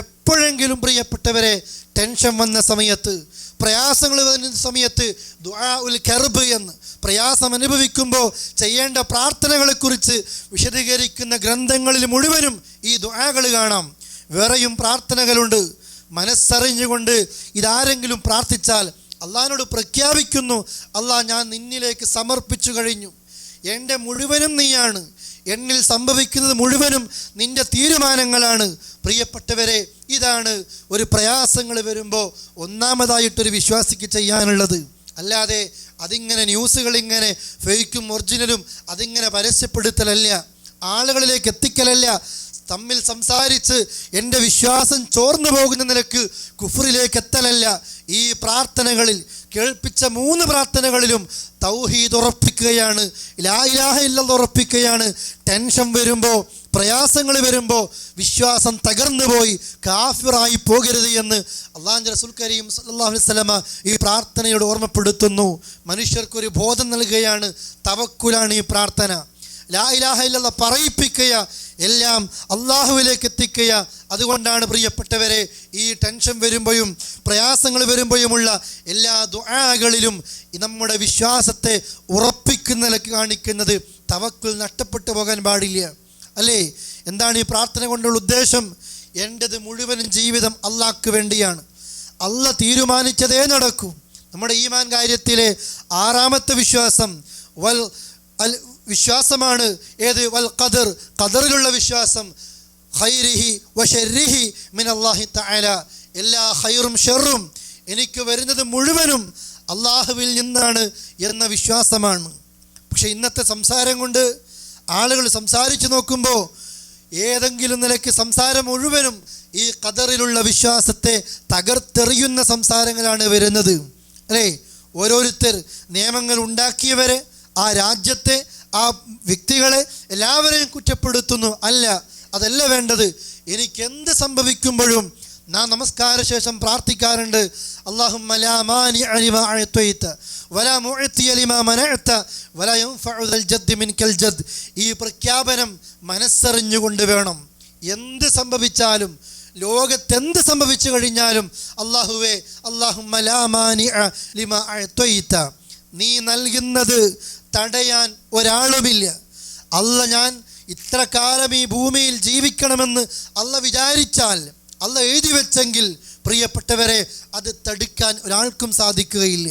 എപ്പോഴെങ്കിലും പ്രിയപ്പെട്ടവരെ ടെൻഷൻ വന്ന സമയത്ത്, പ്രയാസങ്ങൾ വരുന്ന സമയത്ത് ദുആ ഉൽ കർബ് എന്ന്, പ്രയാസം അനുഭവിക്കുമ്പോൾ ചെയ്യേണ്ട പ്രാർത്ഥനകളെക്കുറിച്ച് വിശദീകരിക്കുന്ന ഗ്രന്ഥങ്ങളിൽ മുഴുവനും ഈ ദുആകൾ കാണാം. വേറെയും പ്രാർത്ഥനകളുണ്ട്. മനസ്സറിഞ്ഞുകൊണ്ട് ഇതാരെങ്കിലും പ്രാർത്ഥിച്ചാൽ അള്ളാഹിനോട് പ്രഖ്യാപിക്കുന്നു, അള്ളാഹ് ഞാൻ നിന്നിലേക്ക് സമർപ്പിച്ചു കഴിഞ്ഞു, എൻ്റെ മുഴുവനും നീയാണ്, എന്നിൽ സംഭവിക്കുന്നത് മുഴുവനും നിൻ്റെ തീരുമാനങ്ങളാണ്. പ്രിയപ്പെട്ടവരെ, ഇതാണ് ഒരു പ്രയാസങ്ങൾ വരുമ്പോൾ ഒന്നാമതായിട്ടൊരു വിശ്വാസിക്ക് ചെയ്യാനുള്ളത്. അല്ലാതെ അതിങ്ങനെ ന്യൂസുകളിങ്ങനെ ഫേക്കും ഒറിജിനലും അതിങ്ങനെ പരസ്യപ്പെടുത്തലല്ല, ആളുകളിലേക്ക് എത്തിക്കലല്ല, തമ്മിൽ സംസാരിച്ച് എൻ്റെ വിശ്വാസം ചോർന്നു പോകുന്ന നിലക്ക് കുഫറിലേക്ക് എത്തലല്ല. ഈ പ്രാർത്ഥനകളിൽ കേൾപ്പിച്ച 3 പ്രാർത്ഥനകളിലും തൗഹീദ് ഉറപ്പിക്കുകയാണ്, ലാ ഇലാഹ ഇല്ലല്ലാഹ് ഉറപ്പിക്കുകയാണ്. ടെൻഷൻ വരുമ്പോൾ, പ്രയാസങ്ങൾ വരുമ്പോൾ വിശ്വാസം തകർന്നു പോയി കാഫിറായി പോകരുത് എന്ന് അല്ലാഹുവിൻ്റെ റസൂൽ കരീം സല്ലല്ലാഹു അലൈഹി വസല്ലമ ഈ പ്രാർത്ഥനയോട് ഓർമ്മപ്പെടുത്തുന്നു. മനുഷ്യർക്കൊരു ബോധം നൽകുകയാണ്. തവക്കുലാണ് ഈ പ്രാർത്ഥന. ലാ ഇലാഹ ഇല്ലല്ലാഹ് പറയിപ്പിക്കുക, എല്ലാം അള്ളാഹുവിലേക്ക് എത്തിക്കുക. അതുകൊണ്ടാണ് പ്രിയപ്പെട്ടവരെ ഈ ടെൻഷൻ വരുമ്പോഴും പ്രയാസങ്ങൾ വരുമ്പോഴുമുള്ള എല്ലാ ദുആകളിലും നമ്മുടെ വിശ്വാസത്തെ ഉറപ്പിക്കുന്നതിലേക്ക് കാണിക്കുന്നത്. തവക്കുൽ നഷ്ടപ്പെട്ടു പോകാൻ പാടില്ല, അല്ലേ? എന്താണ് ഈ പ്രാർത്ഥന കൊണ്ടുള്ള ഉദ്ദേശം? എൻ്റെത് മുഴുവനും ജീവിതം അള്ളാഹ്ക്ക് വേണ്ടിയാണ്, അള്ളാഹ് തീരുമാനിച്ചതേ നടക്കൂ. നമ്മുടെ ഈമാൻ കാര്യത്തിലെ 6ാമത്തെ വിശ്വാസം വിശ്വാസമാണ് ഏത്? വൽ ഖദർ, ഖദറിലുള്ള വിശ്വാസം. ഖൈരിഹി വശർരിഹി മിനല്ലാഹി തആല, എല്ലാ ഖൈറും ഷർറും എനിക്ക് വരുന്നത് മുഴുവനും അള്ളാഹുവിൽ നിന്നാണ് എന്ന വിശ്വാസമാണ്. പക്ഷെ ഇന്നത്തെ സംസാരം കൊണ്ട് ആളുകൾ സംസാരിച്ചു നോക്കുമ്പോൾ ഏതെങ്കിലും നിലയ്ക്ക് സംസാരം മുഴുവനും ഈ ഖദറിലുള്ള വിശ്വാസത്തെ തകർത്തെറിയുന്ന സംസാരങ്ങളാണ് വരുന്നത്, അല്ലേ? ഓരോരുത്തർ നിയമങ്ങൾ ഉണ്ടാക്കിയവരെ, ആ രാജ്യത്തെ, ആ വ്യക്തികളെ എല്ലാവരെയും കുറ്റപ്പെടുത്തുന്നു. അല്ല, അതല്ല വേണ്ടത്. എനിക്കെന്ത് സംഭവിക്കുമ്പോഴും നാം നമസ്കാര ശേഷം പ്രാർത്ഥിക്കാറുണ്ട്, അല്ലാഹുമ്മ ലാ മാനിഅ ലിമാ അഅ്തൈത വലാ മുഅ്തിയ ലിമാ മനഅത വലാ യൻഫഉ ദൽ ജദ്ദി മിൻകൽ ജദ്ദ്. ഈ പ്രഖ്യാപനം മനസ്സറിഞ്ഞുകൊണ്ട് വേണം. എന്ത് സംഭവിച്ചാലും, ലോകത്തെന്ത് സംഭവിച്ചു കഴിഞ്ഞാലും, അല്ലാഹുവേ, അല്ലാഹുമ്മ ലാ മാനിഅ ലിമാ അഅ്തൈത, നീ നൽകുന്നത് തടയാൻ ഒരാളുമില്ല. അല്ല ഞാൻ ഇത്ര കാലം ഈ ഭൂമിയിൽ ജീവിക്കണമെന്ന് അല്ല വിചാരിച്ചാൽ, അല്ല എഴുതി വെച്ചെങ്കിൽ പ്രിയപ്പെട്ടവരെ അത് തടുക്കാൻ ഒരാൾക്കും സാധിക്കുകയില്ല.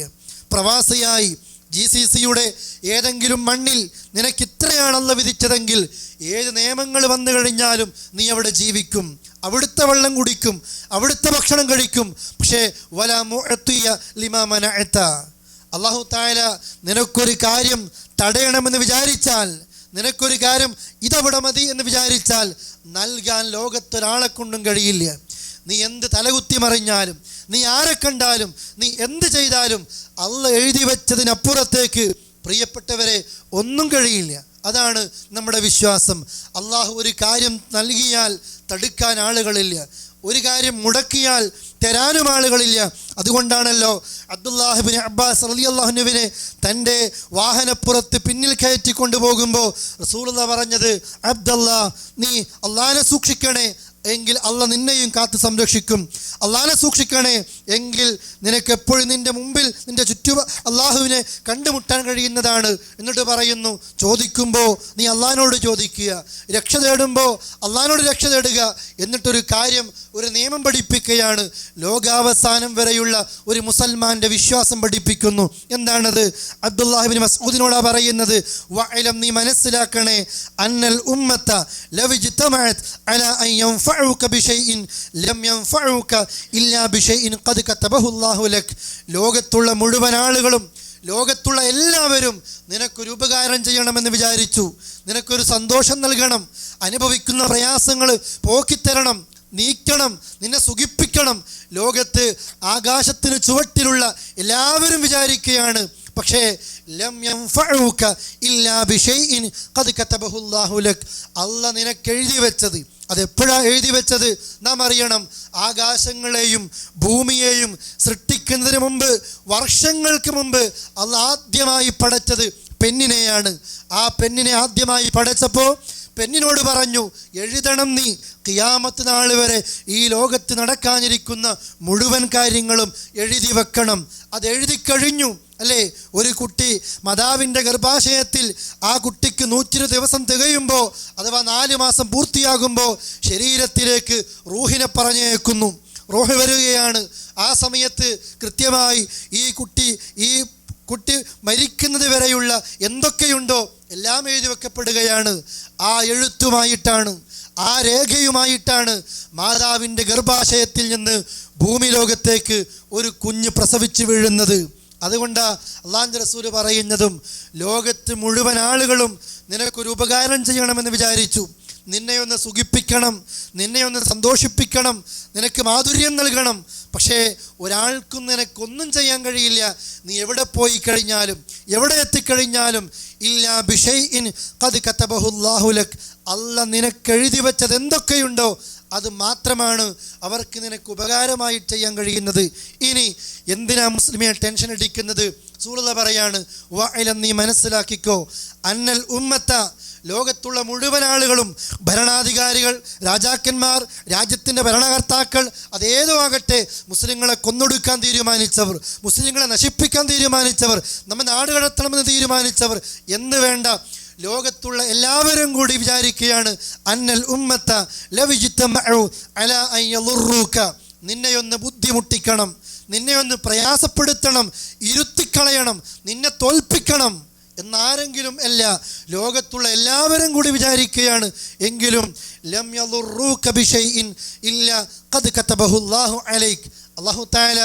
പ്രവാസിയായി GCCയുടെ ഏതെങ്കിലും മണ്ണിൽ നിനക്ക് ഇത്രയാണ് അല്ല വിധിച്ചതെങ്കിൽ ഏത് നിയമങ്ങൾ വന്നു കഴിഞ്ഞാലും നീ അവിടെ ജീവിക്കും, അവിടുത്തെ വെള്ളം കുടിക്കും, അവിടുത്തെ ഭക്ഷണം കഴിക്കും. പക്ഷേ വലാ മുഅ്തിയ ലിമാ മനഅത, അല്ലാഹു തആല നിനക്കൊരു കാര്യം തടയണമെന്ന് വിചാരിച്ചാൽ, നിനക്കൊരു കാര്യം ഇതവിടെ മതി എന്ന് വിചാരിച്ചാൽ നൽകാൻ ലോകത്തൊരാളെ കൊണ്ടും കഴിയില്ല. നീ എന്ത് തലകുത്തി മറിഞ്ഞാലും, നീ ആരെ കണ്ടാലും, നീ എന്ത് ചെയ്താലും അള്ള എഴുതി വെച്ചതിനപ്പുറത്തേക്ക് പ്രിയപ്പെട്ടവരെ ഒന്നും കഴിയില്ല. അതാണ് നമ്മുടെ വിശ്വാസം. അള്ളാഹു ഒരു കാര്യം നൽകിയാൽ തടുക്കാൻ ആളുകളില്ല, ഒരു കാര്യം മുടക്കിയാൽ തരാനും ആളുകളില്ല. അതുകൊണ്ടാണല്ലോ അബ്ദുല്ലാഹ് ഇബ്നു അബ്ബാസ് റളിയല്ലാഹു അൻഹുവിനെ തൻ്റെ വാഹനപ്പുറത്ത് പിന്നിൽ കയറ്റി കൊണ്ടുപോകുമ്പോൾ റസൂലുള്ളാഹി പറഞ്ഞത്, അബ്ദുല്ലാ, നീ അള്ളാഹിനെ സൂക്ഷിക്കണേ, എങ്കിൽ അള്ള നിന്നെയും കാത്ത് സംരക്ഷിക്കും. അള്ളാഹിനെ സൂക്ഷിക്കണേ, എങ്കിൽ നിനക്ക് എപ്പോഴും നിൻ്റെ മുമ്പിൽ നിൻ്റെ അള്ളാഹുവിനെ കണ്ടുമുട്ടാൻ കഴിയുന്നതാണ്. എന്നിട്ട് പറയുന്നു, ചോദിക്കുമ്പോൾ നീ അള്ളാഹിനോട് ചോദിക്കുക, രക്ഷ തേടുമ്പോൾ അള്ളാഹിനോട് രക്ഷ തേടുക. എന്നിട്ടൊരു കാര്യം, ഒരു നിയമം പഠിപ്പിക്കുകയാണ്, ലോകാവസാനം വരെയുള്ള ഒരു മുസൽമാൻ്റെ വിശ്വാസം പഠിപ്പിക്കുന്നു. എന്താണത്? അബ്ദുല്ലാഹി ഇബ്നു മസ്ഊദിനോടാ പറയുന്നത്, വഅലം, നീ മനസ്സിലാക്കണേ, അന്നൽ ഉമ്മത ലവ് ഇജ്തമഅത് അലാ അൻ യൻഫ യൻഫഉക ബിശൈഇൻ ലം യൻഫഉക ഇല്ലാ ബിശൈഇൻ ഖദ് കതബഹു അല്ലാഹു ലക്. ലോകത്തുള്ള മുഴുവൻ ആളുകളും, ലോകത്തുള്ള എല്ലാവരും നിനക്കൊരു ഉപകാരം ചെയ്യണമെന്ന് വിചാരിച്ചു, നിനക്കൊരു സന്തോഷം നൽകണം, അനുഭവിക്കുന്ന പ്രയാസങ്ങൾ പോക്കിത്തരണം, നീക്കണം, നിന്നെ സുഖിപ്പിക്കണം. ലോകത്ത് ആകാശത്തിന് ചുവട്ടിലുള്ള എല്ലാവരും വിചാരിക്കുകയാണ്. പക്ഷേ ലം യൻഫഉക ഇല്ലാ ബിശൈഇൻ ഖദ് കതബഹു അല്ലാഹു ലക്. അല്ലാഹ് നിനക്ക് എഴുതി വെച്ചത്, അതെപ്പോഴാണ് എഴുതി വെച്ചത് നാം അറിയണം. ആകാശങ്ങളെയും ഭൂമിയെയും സൃഷ്ടിക്കുന്നതിന് മുമ്പ്, വർഷങ്ങൾക്ക് മുമ്പ് അല്ലാഹ് ആദ്യമായി പടച്ചത് പെണ്ണിനെയാണ്. ആ പെണ്ണിനെ ആദ്യമായി പടച്ചപ്പോൾ പെണ്ണിനോട് പറഞ്ഞു, എഴുതണം, നീ ഖിയാമത്ത് നാൾ വരെ ഈ ലോകത്ത് നടക്കാനിരിക്കുന്ന മുഴുവൻ കാര്യങ്ങളും എഴുതി വെക്കണം. അത് എഴുതി കഴിഞ്ഞു അല്ലേ? ഒരു കുട്ടി മാതാവിൻ്റെ ഗർഭാശയത്തിൽ ആ കുട്ടിക്ക് 120 ദിവസം തികയുമ്പോൾ, അഥവാ 4 മാസം പൂർത്തിയാകുമ്പോൾ ശരീരത്തിലേക്ക് റൂഹിനെ പറഞ്ഞേക്കുന്നു. റൂഹ് വരികയാണ്. ആ സമയത്ത് കൃത്യമായി ഈ കുട്ടി മരിക്കുന്നത് വരെയുള്ള എന്തൊക്കെയുണ്ടോ എല്ലാം എഴുതി വെക്കപ്പെടുകയാണ്. ആ എഴുത്തുമായിട്ടാണ്, ആ രേഖയുമായിട്ടാണ് മാതാവിൻ്റെ ഗർഭാശയത്തിൽ നിന്ന് ഭൂമി ലോകത്തേക്ക് ഒരു കുഞ്ഞ് പ്രസവിച്ചു വീഴുന്നത്. അതുകൊണ്ടാണ് അല്ലാഹുവിൻ്റെ റസൂൽ പറയുന്നതും, ലോകത്ത് മുഴുവൻ ആളുകളും നിനക്കൊരു ഉപകാരം ചെയ്യണമെന്ന് വിചാരിച്ചു, നിന്നെ ഒന്ന് സുഖിപ്പിക്കണം, നിന്നെ ഒന്ന് സന്തോഷിപ്പിക്കണം, നിനക്ക് മാധുര്യം നൽകണം. പക്ഷേ ഒരാൾക്കും നിനക്കൊന്നും ചെയ്യാൻ കഴിയില്ല. നീ എവിടെ പോയി കഴിഞ്ഞാലും, എവിടെ എത്തിക്കഴിഞ്ഞാലും, ഇല്ലാ ബിശൈഇൻ ഖദ് കതബഹു അല്ലാഹു ലക്. അല്ലാഹ് നിനക്ക് എഴുതി വെച്ചത് എന്തൊക്കെയുണ്ടോ അത് മാത്രമാണ് അവർക്ക് നിനക്ക് ഉപകാരമായി ചെയ്യാൻ കഴിയുന്നത്. ഇനി എന്തിനാ മുസ്ലിമെ ടെൻഷൻ അടിക്കുന്നത്? റസൂലുള്ളാഹി പറയാണ്, വഅലം, നീ മനസ്സിലാക്കിക്കോ, അന്നൽ ഉമ്മത്ത, ലോകത്തുള്ള മുഴുവൻ ആളുകളും, ഭരണാധികാരികൾ, രാജാക്കന്മാർ, രാജ്യത്തിൻ്റെ ഭരണകർത്താക്കൾ, അതേതോ ആകട്ടെ, മുസ്ലിങ്ങളെ കൊന്നൊടുക്കാൻ തീരുമാനിച്ചവർ, മുസ്ലിങ്ങളെ നശിപ്പിക്കാൻ തീരുമാനിച്ചവർ, നമ്മെ നാട് കടത്തണമെന്ന് തീരുമാനിച്ചവർ എന്ന് വേണ്ട, ലോകത്തുള്ള എല്ലാവരും കൂടി വിചാരിക്കുകയാണ്, അന്നൽ ഉമ്മത്ത ലവിജ്തമഉ അലാ അൻ യളുറൂക, നിന്നെയൊന്ന് ബുദ്ധിമുട്ടിക്കണം, നിന്നെയൊന്ന് പ്രയാസപ്പെടുത്തണം, ഇരുത്തിക്കളയണം, നിന്നെ തോൽപ്പിക്കണം എന്നാരെങ്കിലും അല്ല, ലോകത്തുള്ള എല്ലാവരും കൂടി വിചാരിക്കുകയാണ്. എങ്കിലും ലം യളുറൂക ബിശൈഇൻ ഇല്ലാ ഖദ് കതബഹു അല്ലാഹു അലൈക്. അല്ലാഹു തആല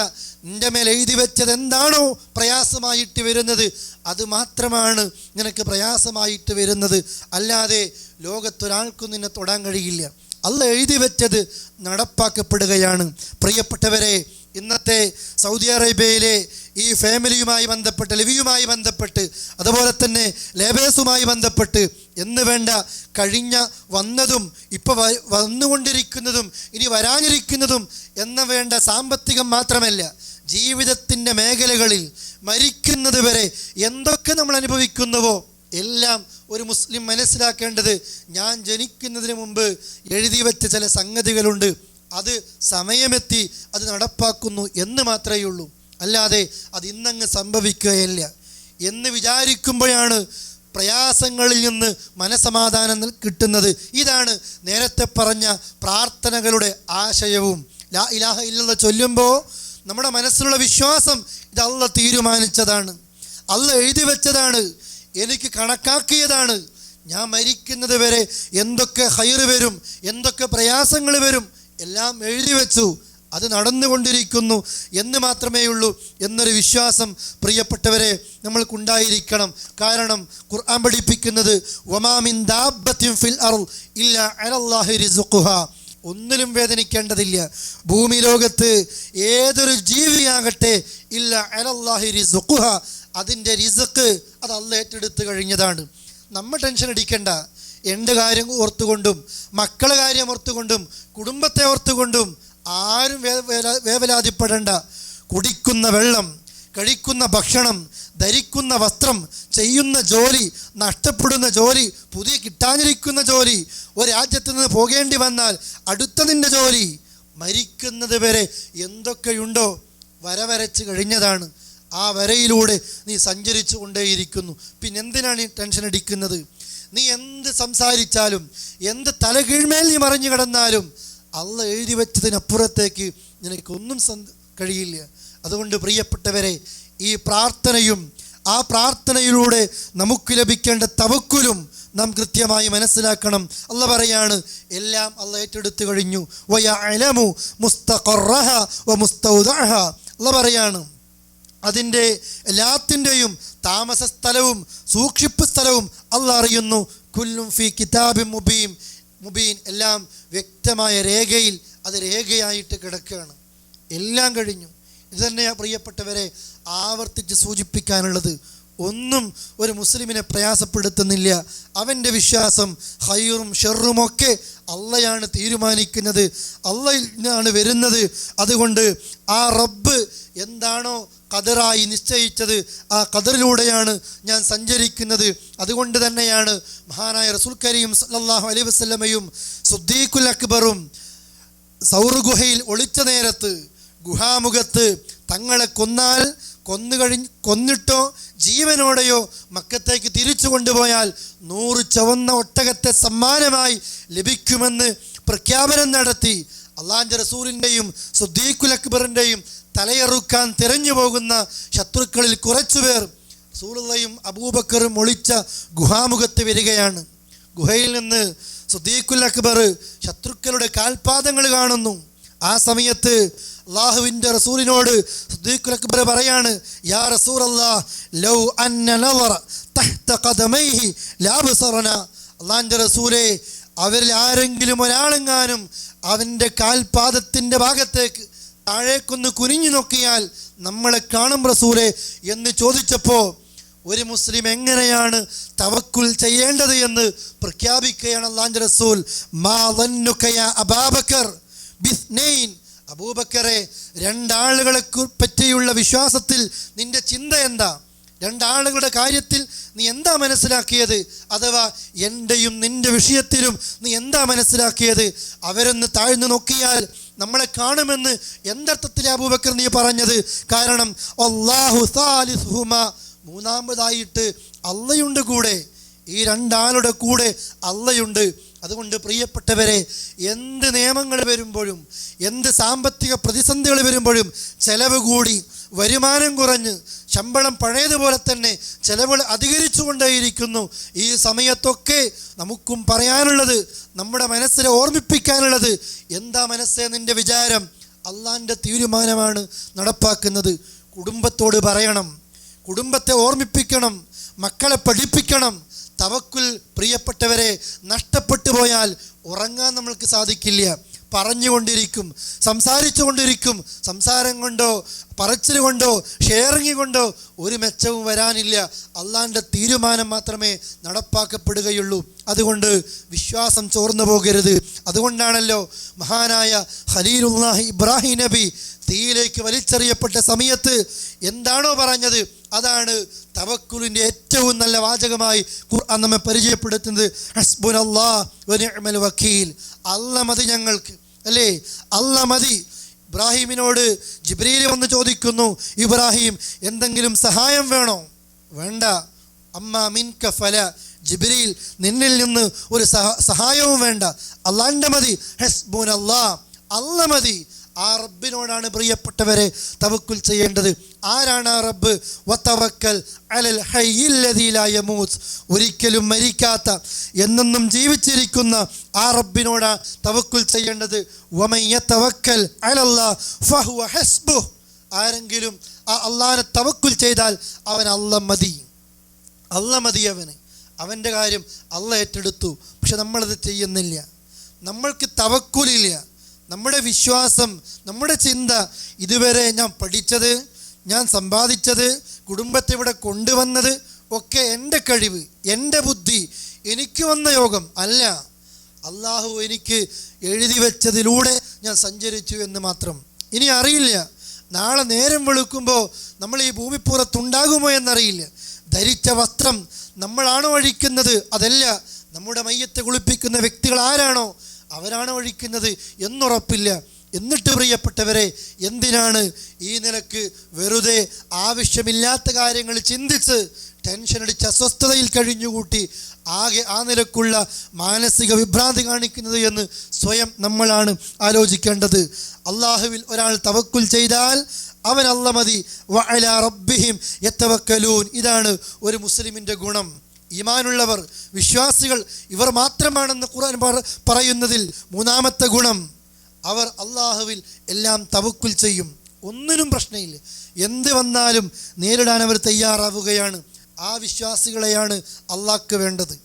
നിന്റെ മേൽ എഴുതി വെച്ചത് എന്താണോ പ്രയാസമായിട്ട് വരുന്നത് അത് മാത്രമാണ് നിനക്ക് പ്രയാസമായിട്ട് വരുന്നത്. അല്ലാതെ ലോകത്തൊരാൾക്കും നിന്നെ തൊടാൻ കഴിയില്ല. അല്ലാഹ് എഴുതി വെച്ചത് നടപ്പാക്കപ്പെടുകയാണ്. പ്രിയപ്പെട്ടവരെ, ഇന്നത്തെ സൗദി അറേബ്യയിലെ ഈ ഫാമിലിയുമായി ബന്ധപ്പെട്ട്, ലിവിയുമായി ബന്ധപ്പെട്ട്, അതുപോലെ തന്നെ ലേബേഴ്സുമായി ബന്ധപ്പെട്ട് എന്ന് വേണ്ട, കഴിഞ്ഞ വന്നതും ഇപ്പോൾ വന്നുകൊണ്ടിരിക്കുന്നതും ഇനി വരാനിരിക്കുന്നതും എന്ന് വേണ്ട സാമ്പത്തികം മാത്രമല്ല, ജീവിതത്തിൻ്റെ മേഖലകളിൽ മരിക്കുന്നത് വരെ എന്തൊക്കെ നമ്മൾ അനുഭവിക്കുന്നുവോ എല്ലാം ഒരു മുസ്ലിം മനസ്സിലാക്കേണ്ടത്, ഞാൻ ജനിക്കുന്നതിന് മുമ്പ് എഴുതി വെച്ച ചില സംഗതികളുണ്ട്, അത് സമയമെത്തി അത് നടപ്പാക്കുന്നു എന്ന് മാത്രമേ ഉള്ളൂ. അല്ലാതെ അത് ഇന്നങ്ങ് സംഭവിക്കുകയില്ല എന്ന് വിചാരിക്കുമ്പോഴാണ് പ്രയാസങ്ങളിൽ നിന്ന് മനസമാധാനം കിട്ടുന്നത്. ഇതാണ് നേരത്തെ പറഞ്ഞ പ്രാർത്ഥനകളുടെ ആശയവും. ലാ ഇലാഹ ഇല്ലല്ലാഹ് ചൊല്ലുമ്പോൾ നമ്മുടെ മനസ്സിലുള്ള വിശ്വാസം ഇത് അല്ലാഹ് തീരുമാനിച്ചതാണ്, അല്ലാഹ് എഴുതി വെച്ചതാണ്, എനിക്ക് കണക്കാക്കിയതാണ്. ഞാൻ മരിക്കുന്നത് വരെ എന്തൊക്കെ ഹൈറ് വരും, എന്തൊക്കെ പ്രയാസങ്ങൾ വരും എല്ലാം എഴുതി വെച്ചു, അത് നടന്നുകൊണ്ടിരിക്കുന്നു എന്ന് മാത്രമേ ഉള്ളൂ എന്നൊരു വിശ്വാസം പ്രിയപ്പെട്ടവരെ നമ്മൾക്കുണ്ടായിരിക്കണം. കാരണം ഖുർആൻ പഠിപ്പിക്കുന്നത്, വമാ മിൻ ദാബത്തിൻ ഫിൽ അർള് ഇല്ലാ അലല്ലാഹി റിസ്ഖുഹാ, ഒന്നിലും വേദനിക്കേണ്ടതില്ല. ഭൂമി ലോകത്ത് ഏതൊരു ജീവിയാകട്ടെ, ഇല്ലാ അലല്ലാഹി റിസ്ഖുഹാ, അതിൻ്റെ റിസ്ഖ് അത് അല്ലാഹ് ഏറ്റെടുത്ത് കഴിഞ്ഞതാണ്. നമ്മൾ ടെൻഷൻ അടിക്കേണ്ട. എൻ്റെ കാര്യം ഓർത്തുകൊണ്ടും, മക്കളെ കാര്യം ഓർത്തുകൊണ്ടും, കുടുംബത്തെ ഓർത്തുകൊണ്ടും ആരും വേവലാതിപ്പെടേണ്ട. കുടിക്കുന്ന വെള്ളം, കഴിക്കുന്ന ഭക്ഷണം, ധരിക്കുന്ന വസ്ത്രം, ചെയ്യുന്ന ജോലി, നഷ്ടപ്പെടുന്ന ജോലി, പുതിയ കിട്ടാനിരിക്കുന്ന ജോലി, ഒരു രാജ്യത്ത് നിന്ന് പോകേണ്ടി വന്നാൽ അടുത്തതിൻ്റെ ജോലി, മരിക്കുന്നത് വരെ എന്തൊക്കെയുണ്ടോ വരച്ച് കഴിഞ്ഞതാണ്. ആ വരയിലൂടെ നീ സഞ്ചരിച്ചു കൊണ്ടേയിരിക്കുന്നു. പിന്നെന്തിനാണ് ഈ ടെൻഷൻ അടിക്കുന്നത്? നീ എന്ത് സംസാരിച്ചാലും, എന്ത് തലകീഴ്മേൽ നീ മറിഞ്ഞു കിടന്നാലും അല്ലാഹ് എഴുതി വെച്ചതിനപ്പുറത്തേക്ക് നിനക്കൊന്നും കഴിയില്ല. അതുകൊണ്ട് പ്രിയപ്പെട്ടവരെ, ഈ പ്രാർത്ഥനയും ആ പ്രാർത്ഥനയിലൂടെ നമുക്ക് ലഭിക്കേണ്ട തവക്കുലും നാം കൃത്യമായി മനസ്സിലാക്കണം. അള്ള പറയാണ്, എല്ലാം അള്ള ഏറ്റെടുത്തു കഴിഞ്ഞു. വയഅലമു മുസ്തഖറഹ വമുസ്തൗദഅഹ. അള്ള പറയാണ്, അതിൻ്റെ എല്ലാത്തിൻ്റെയും താമസ സ്ഥലവും സൂക്ഷിപ്പ് സ്ഥലവും അള്ള അറിയുന്നു. കുല്ലും ഫി കിതാബിൻ മുബീൻ, എല്ലാം വ്യക്തമായ രേഖയിൽ അത് രേഖയായിട്ട് കിടക്കുകയാണ്. എല്ലാം കഴിഞ്ഞു. ഇത് തന്നെയാണ് പ്രിയപ്പെട്ടവരെ ആവർത്തിച്ച് സൂചിപ്പിക്കാനുള്ളത്. ഒന്നും ഒരു മുസ്ലിമിനെ പ്രയാസപ്പെടുത്തുന്നില്ല. അവൻ്റെ വിശ്വാസം ഖൈറും ഷെറുമൊക്കെ അള്ളയാണ് തീരുമാനിക്കുന്നത്, അള്ളയിൽ നിന്നാണ് വരുന്നത്. അതുകൊണ്ട് ആ റബ്ബ് എന്താണോ ഖദറായി നിശ്ചയിച്ചത് ആ ഖദറിലൂടെയാണ് ഞാൻ സഞ്ചരിക്കുന്നത്. അതുകൊണ്ട് തന്നെയാണ് മഹാനായ റസൂൽ കരീം സല്ലല്ലാഹു അലൈഹി വസല്ലമയും സിദ്ദീഖുൽ അക്ബറും സൗർ ഗുഹയിൽ ഒളിച്ച നേരത്ത് ഗുഹാമുഖത്ത് തങ്ങളെ കൊന്നിട്ടോ ജീവനോടെയോ മക്കത്തേക്ക് തിരിച്ചു കൊണ്ടുപോയാൽ 100 ചുവന്ന ഒട്ടകത്തെ സമ്മാനമായി ലഭിക്കുമെന്ന് പ്രഖ്യാപനം നടത്തി അള്ളാഹുവിൻ്റെ റസൂലിൻ്റെയും സിദ്ദീഖുൽ അക്ബറിൻ്റെയും തലയറുക്കാൻ തിരഞ്ഞു പോകുന്ന ശത്രുക്കളിൽ കുറച്ചുപേർ റസൂലുള്ളാഹിയും അബൂബക്കറും ഒളിച്ച ഗുഹാമുഖത്ത് വരികയാണ്. ഗുഹയിൽ നിന്ന് സിദ്ദീഖുൽ അക്ബർ ശത്രുക്കളുടെ കാൽപാദങ്ങൾ കാണുന്നു. ആ സമയത്ത് അള്ളാഹുവിൻ്റെ റസൂലിനോട് സിദ്ദീഖുൽ അക്ബർ പറയാണ്, യാ റസൂലല്ലാഹ് ലൗ അന്ന നളറ തഹ്ത ഖദമൈഹി ലഅബ്സറന. അള്ളാഹുവിൻ്റെ റസൂലേ, അവരിൽ ആരെങ്കിലും ഒരാളെങ്ങാനും അവൻ്റെ കാൽപാദത്തിൻ്റെ ഭാഗത്തേക്ക് താഴേക്കൊന്ന് കുനിഞ്ഞു നോക്കിയാൽ നമ്മളെ കാണും റസൂലേ എന്ന് ചോദിച്ചപ്പോൾ ഒരു മുസ്ലിം എങ്ങനെയാണ് തവക്കുൽ ചെയ്യേണ്ടത് എന്ന് പ്രഖ്യാപിക്കുകയാണ് അള്ളാഹുവിൻ്റെ റസൂൽ. മാ ളന്നുക യാ അബൂബക്കർ ബിസ്നൈൻ. അബൂബക്കറെ, 2 ആളുകളെ പറ്റിയുള്ള വിശ്വാസത്തിൽ നിന്റെ ചിന്ത എന്താ? 2 ആളുകളുടെ കാര്യത്തിൽ നീ എന്താ മനസ്സിലാക്കിയത്? അഥവാ എൻ്റെയും നിന്റെ വിഷയത്തിലും നീ എന്താ മനസ്സിലാക്കിയത്? അവരൊന്ന് താഴ്ന്നു നോക്കിയാൽ നമ്മളെ കാണുമെന്ന് എന്തർത്ഥത്തിലെ അബൂബക്കർ നീ പറഞ്ഞത്? കാരണം അല്ലാഹു സാലിസുഹുമാ, മൂന്നാമതായിട്ട് അള്ളയുണ്ട് കൂടെ. ഈ 2 ആളുടെ കൂടെ അള്ളയുണ്ട്. അതുകൊണ്ട് പ്രിയപ്പെട്ടവരെ, എന്ത് നിയമങ്ങൾ വരുമ്പോഴും എന്ത് സാമ്പത്തിക പ്രതിസന്ധികൾ വരുമ്പോഴും ചെലവ് കൂടി വരുമാനം കുറഞ്ഞ് ശമ്പളം പഴയതുപോലെ തന്നെ ചെലവുകൾ അധികരിച്ചു കൊണ്ടേയിരിക്കുന്നു. ഈ സമയത്തൊക്കെ നമുക്കും പറയാനുള്ളത്, നമ്മുടെ മനസ്സിനെ ഓർമ്മിപ്പിക്കാനുള്ളത്, എന്താ മനസ്സേ നിൻ്റെ വിചാരം? അള്ളാഹിൻ്റെ തീരുമാനമാണ് നടപ്പാക്കുന്നത്. കുടുംബത്തോട് പറയണം, കുടുംബത്തെ ഓർമ്മിപ്പിക്കണം, മക്കളെ പഠിപ്പിക്കണം. തവക്കുൽ പ്രിയപ്പെട്ടവരെ നഷ്ടപ്പെട്ടു പോയാൽ ഉറങ്ങാൻ നമ്മൾക്ക് സാധിക്കില്ല. പറഞ്ഞുകൊണ്ടിരിക്കും, സംസാരിച്ചു കൊണ്ടിരിക്കും. സംസാരം കൊണ്ടോ പറച്ചിൽ കൊണ്ടോ ഷെയറിങ് കൊണ്ടോ ഒരു മെച്ചവും വരാനില്ല. അള്ളാഹിൻ്റെ തീരുമാനം മാത്രമേ നടപ്പാക്കപ്പെടുകയുള്ളൂ. അതുകൊണ്ട് വിശ്വാസം ചോർന്നു പോകരുത്. അതുകൊണ്ടാണല്ലോ മഹാനായ ഖലീലുല്ലാഹി ഇബ്രാഹിം നബി തീയിലേക്ക് വലിച്ചെറിയപ്പെട്ട സമയത്ത് എന്താണോ പറഞ്ഞത് അതാണ് തവക്കുലിൻ്റെ ഏറ്റവും നല്ല വാചകമായി ഖുർആൻ നമ്മെ പരിചയപ്പെടുത്തുന്നത്. ഹസ്ബുനല്ലാഹ് വനിഅ്മൽ വക്കീൽ. അല്ല മതി ഞങ്ങൾക്ക്, അല്ലേ? അല്ല മതി. ഇബ്രാഹിമിനോട് ജിബ്രീൽ വന്ന് ചോദിക്കുന്നു, ഇബ്രാഹിം എന്തെങ്കിലും സഹായം വേണോ? വേണ്ട. അമ്മാ മിൻക ഫല. ജിബ്രീൽ നിന്നിൽ നിന്ന് ഒരു സഹായവും വേണ്ട. അല്ലാഹുവിൻ്റെ മതി. ഹസ്ബുനല്ലാഹ്, അല്ല മതി. ആ റബ്ബിനോടാണ് പ്രിയപ്പെട്ടവരെ തവക്കുൽ ചെയ്യേണ്ടത്. ആരാണ് ആ റബ്ബ്? വതവക്കൽ അലൽ ഹയ്യിൽ ലദീ ലാ യമൂത്ത്. ഒരിക്കലും മരിക്കാത്ത എന്നെന്നും ജീവിച്ചിരിക്കുന്ന ആ റബ്ബിനോടാണ് തവക്കുൽ ചെയ്യേണ്ടത്. വമൻ യതവക്കൽ അലല്ലാഹ് ഫഹുവ ഹസ്ബുഹ്. ആരെങ്കിലും ആ അള്ളാഹിനെ തവക്കുൽ ചെയ്താൽ അവൻ അല്ല മതി, അല്ല മതി അവന്. അവൻ്റെ കാര്യം അല്ല ഏറ്റെടുത്തു. പക്ഷെ നമ്മളത് ചെയ്യുന്നില്ല. നമ്മൾക്ക് തവക്കുലില്ല. നമ്മുടെ വിശ്വാസം, നമ്മുടെ ചിന്ത, ഇതുവരെ ഞാൻ പഠിച്ചത്, ഞാൻ സമ്പാദിച്ചത്, കുടുംബത്തെ ഇവിടെ കൊണ്ടുവന്നത് ഒക്കെ എൻ്റെ കഴിവ്, എൻ്റെ ബുദ്ധി, എനിക്ക് വന്ന യോഗം അല്ല. അള്ളാഹു എനിക്ക് എഴുതി വെച്ചതിലൂടെ ഞാൻ സഞ്ചരിച്ചു എന്ന് മാത്രം. ഇനി അറിയില്ല നാളെ നേരം വെളുക്കുമ്പോൾ നമ്മൾ ഈ ഭൂമിപ്പുറത്തുണ്ടാകുമോ എന്നറിയില്ല. ധരിച്ച വസ്ത്രം നമ്മളാണോ അഴിക്കുന്നത്? അതല്ല, നമ്മുടെ മയ്യത്തെ കുളിപ്പിക്കുന്ന വ്യക്തികൾ ആരാണോ അവരാണ് ഒഴിക്കുന്നത് എന്നുറപ്പില്ല. എന്നിട്ട് പ്രിയപ്പെട്ടവരെ, എന്തിനാണ് ഈ നിലക്ക് വെറുതെ ആവശ്യമില്ലാത്ത കാര്യങ്ങൾ ചിന്തിച്ച് ടെൻഷൻ അടിച്ച് അസ്വസ്ഥതയിൽ കഴിഞ്ഞുകൂട്ടി ആകെ ആ നിലക്കുള്ള മാനസിക വിഭ്രാന്തി കാണിക്കുന്നത് എന്ന് സ്വയം നമ്മളാണ് ആലോചിക്കേണ്ടത്. അള്ളാഹുവിൽ ഒരാൾ തവക്കുൽ ചെയ്താൽ അവൻ അല്ല മതി. വഅലാ റബ്ബിഹിം യതവക്കലൂൻ. ഇതാണ് ഒരു മുസ്ലിമിൻ്റെ ഗുണം. ഈമാനുള്ളവർ, വിശ്വാസികൾ ഇവർ മാത്രമാണെന്ന് ഖുർആൻ പറയുന്നതിൽ മൂന്നാമത്തെ ഗുണം, അവർ അള്ളാഹുവിൽ എല്ലാം തവക്കുൽ ചെയ്യും. ഒന്നിനും പ്രശ്നമില്ല, എന്ത് വന്നാലും നേരിടാൻ അവർ തയ്യാറാവുകയാണ്. ആ വിശ്വാസികളെയാണ് അള്ളാഹ്ക്ക് വേണ്ടത്,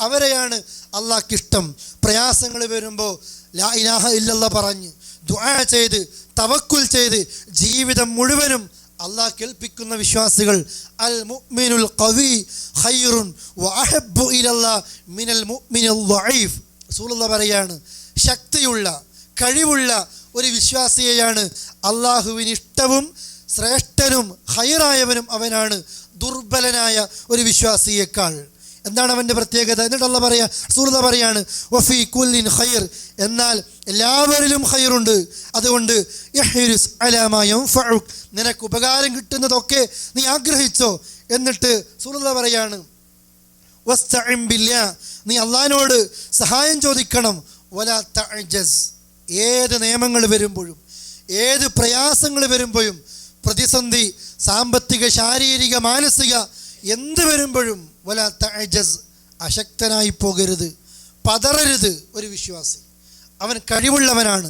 അവരെയാണ് അള്ളാഹ്ക്ക് ഇഷ്ടം. പ്രയാസങ്ങൾ വരുമ്പോൾ ലാ ഇലാഹ ഇല്ലല്ലാഹ് പറഞ്ഞ് ദുആ ചെയ്ത് തവക്കുൽ ചെയ്ത് ജീവിതം മുഴുവനും അള്ളാഹ് കേൾപ്പിക്കുന്ന വിശ്വാസികൾ. അൽ മുഅ്മിനുൽ ഖവി ഖൈറുൻ വഅഹബ്ബു ഇലല്ലാഹ് മിനൽ മുഅ്മിനിൽ ളഈഫ്. റസൂലുള്ളാഹി പറയാണ്, ശക്തിയുള്ള കഴിവുള്ള ഒരു വിശ്വാസിയെയാണ് അള്ളാഹുവിന് ഇഷ്ടവും ശ്രേഷ്ഠനും ഖൈറായവനും അവനാണ് ദുർബലനായ ഒരു വിശ്വാസിയേക്കാൾ. എന്താണ് അവൻ്റെ പ്രത്യേകത? എന്നിട്ട് അള്ളാഹ് പറയാ, റസൂലുള്ളാഹി പറയാണ്, വഫീ കുല്ലിൻ ഖൈർ, എന്നാൽ എല്ലാവരിലും ഖൈറുണ്ട്. അതുകൊണ്ട് ഇഹ്രിസ് അലാ മാ യൻഫഉക്, നിനക്ക് ഉപകാരം കിട്ടുന്നതൊക്കെ നീ ആഗ്രഹിച്ചോ. എന്നിട്ട് റസൂലുള്ളാഹി പറയാണ്, വസ്തഇൻ ബില്ലാഹ്, നീ അള്ളാഹിനോട് സഹായം ചോദിക്കണം. വലാ തഅജസ്, ഏത് നിയമങ്ങൾ വരുമ്പോഴും ഏത് പ്രയാസങ്ങൾ വരുമ്പോഴും പ്രതിസന്ധി, സാമ്പത്തിക, ശാരീരിക, മാനസിക എന്ത് വരുമ്പോഴും വലാ തഅജസ്, അശക്തനായി പോകരുത്, പതറരുത്. ഒരു വിശ്വാസി അവൻ കഴിവുള്ളവനാണ്,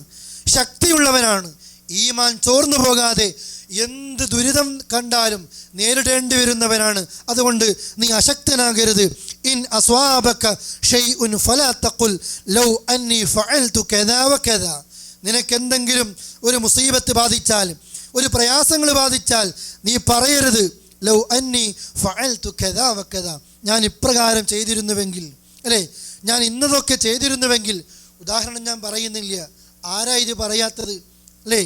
ശക്തിയുള്ളവനാണ്, ഈമാൻ ചോർന്നു പോകാതെ എന്ത് ദുരിതം കണ്ടാലും നേരിടേണ്ടി വരുന്നവനാണ്. അതുകൊണ്ട് നീ അശക്തനാകരുത്. ഇൻ അസ്വാബക ഷൈഉൻ ഫലാ തഖുൽ ലൗ അന്നി ഫഅൽതു കദാ വകദാ, നിനക്കെന്തെങ്കിലും ഒരു മുസീബത്ത് ബാധിച്ചാൽ, ഒരു പ്രയാസങ്ങൾ ബാധിച്ചാൽ നീ പറയരുത് ലൗ അന്നി ഫഅൽതു കദാ വകദാ, ഞാൻ ഇപ്രകാരം ചെയ്തിരുന്നുവെങ്കിൽ, അല്ലേ, ഞാൻ ഇന്നതൊക്കെ ചെയ്തിരുന്നുവെങ്കിൽ. ഉദാഹരണം ഞാൻ പറയുന്നില്ല, ആരാ ഇത് പറയാത്തത്, അല്ലേ?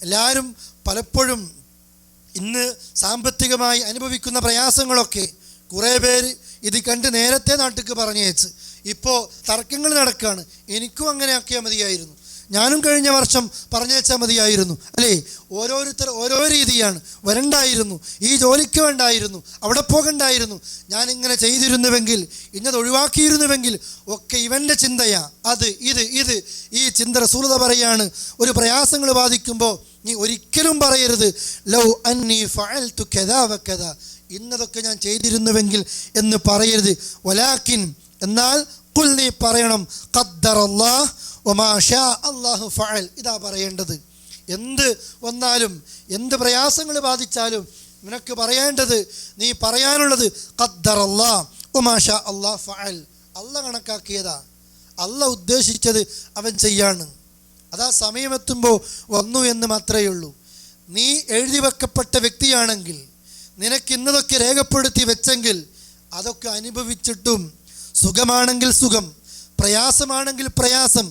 എല്ലാവരും പലപ്പോഴും ഇന്ന് സാമ്പത്തികമായി അനുഭവിക്കുന്ന പ്രയാസങ്ങളൊക്കെ കുറേ പേര് ഇത് കണ്ട് നേരത്തെ നാട്ടിലേക്ക് പറഞ്ഞയച്ച് ഇപ്പോൾ തർക്കങ്ങൾ നടക്കുകയാണ്. എനിക്കും അങ്ങനെ ആക്കിയാൽ മതിയായിരുന്നു, ഞാനും കഴിഞ്ഞ വർഷം പറഞ്ഞയച്ചാൽ മതിയായിരുന്നു, അല്ലേ? ഓരോരുത്തർ ഓരോ രീതിയാണ്. വരണ്ടായിരുന്നു, ഈ ജോലിക്ക് വേണ്ടായിരുന്നു, അവിടെ പോകണ്ടായിരുന്നു, ഞാനിങ്ങനെ ചെയ്തിരുന്നുവെങ്കിൽ, ഇന്നത് ഒഴിവാക്കിയിരുന്നുവെങ്കിൽ ഒക്കെ ഇവൻ്റെ ചിന്തയാ. അത് ഇത് ഈ ചിന്ത റസൂലുള്ളാഹി പറയാണ്, ഒരു പ്രയാസങ്ങൾ ബാധിക്കുമ്പോൾ നീ ഒരിക്കലും പറയരുത് ലൗ അന്നി ഫഅൽതു കദാ വകദാ, ഇന്നതൊക്കെ ഞാൻ ചെയ്തിരുന്നുവെങ്കിൽ എന്ന് പറയരുത്. വലാകിൻ, എന്നാൽ ഖുൽ, നീ പറയണം, ഖദ്ദറല്ലാഹ് വമാ ഷാ അല്ലാഹു ഫഅൽ, ഇതാ പറയേണ്ടത്. എന്ത് വന്നാലും എന്ത് പ്രയാസങ്ങൾ ബാധിച്ചാലും നിനക്ക് പറയേണ്ടത്, നീ പറയാനുള്ളത് ഖദ്ദറല്ലാഹ് വമാ ഷാ അല്ലാഹു ഫഅൽ, അല്ലാഹ് കണക്കാക്കിയതാ, അല്ലാഹ് ഉദ്ദേശിച്ചത് അവൻ ചെയ്യാണ്. അതാ സമയമെത്തുമ്പോൾ വന്നു എന്ന് മാത്രമേ ഉള്ളൂ. നീ എഴുതി വെക്കപ്പെട്ട വ്യക്തിയാണെങ്കിൽ, നിനക്ക് ഇന്നതൊക്കെ രേഖപ്പെടുത്തി വെച്ചെങ്കിൽ, അതൊക്കെ അനുഭവിച്ചിട്ടും സുഖമാണെങ്കിൽ സുഖം, പ്രയാസമാണെങ്കിൽ പ്രയാസം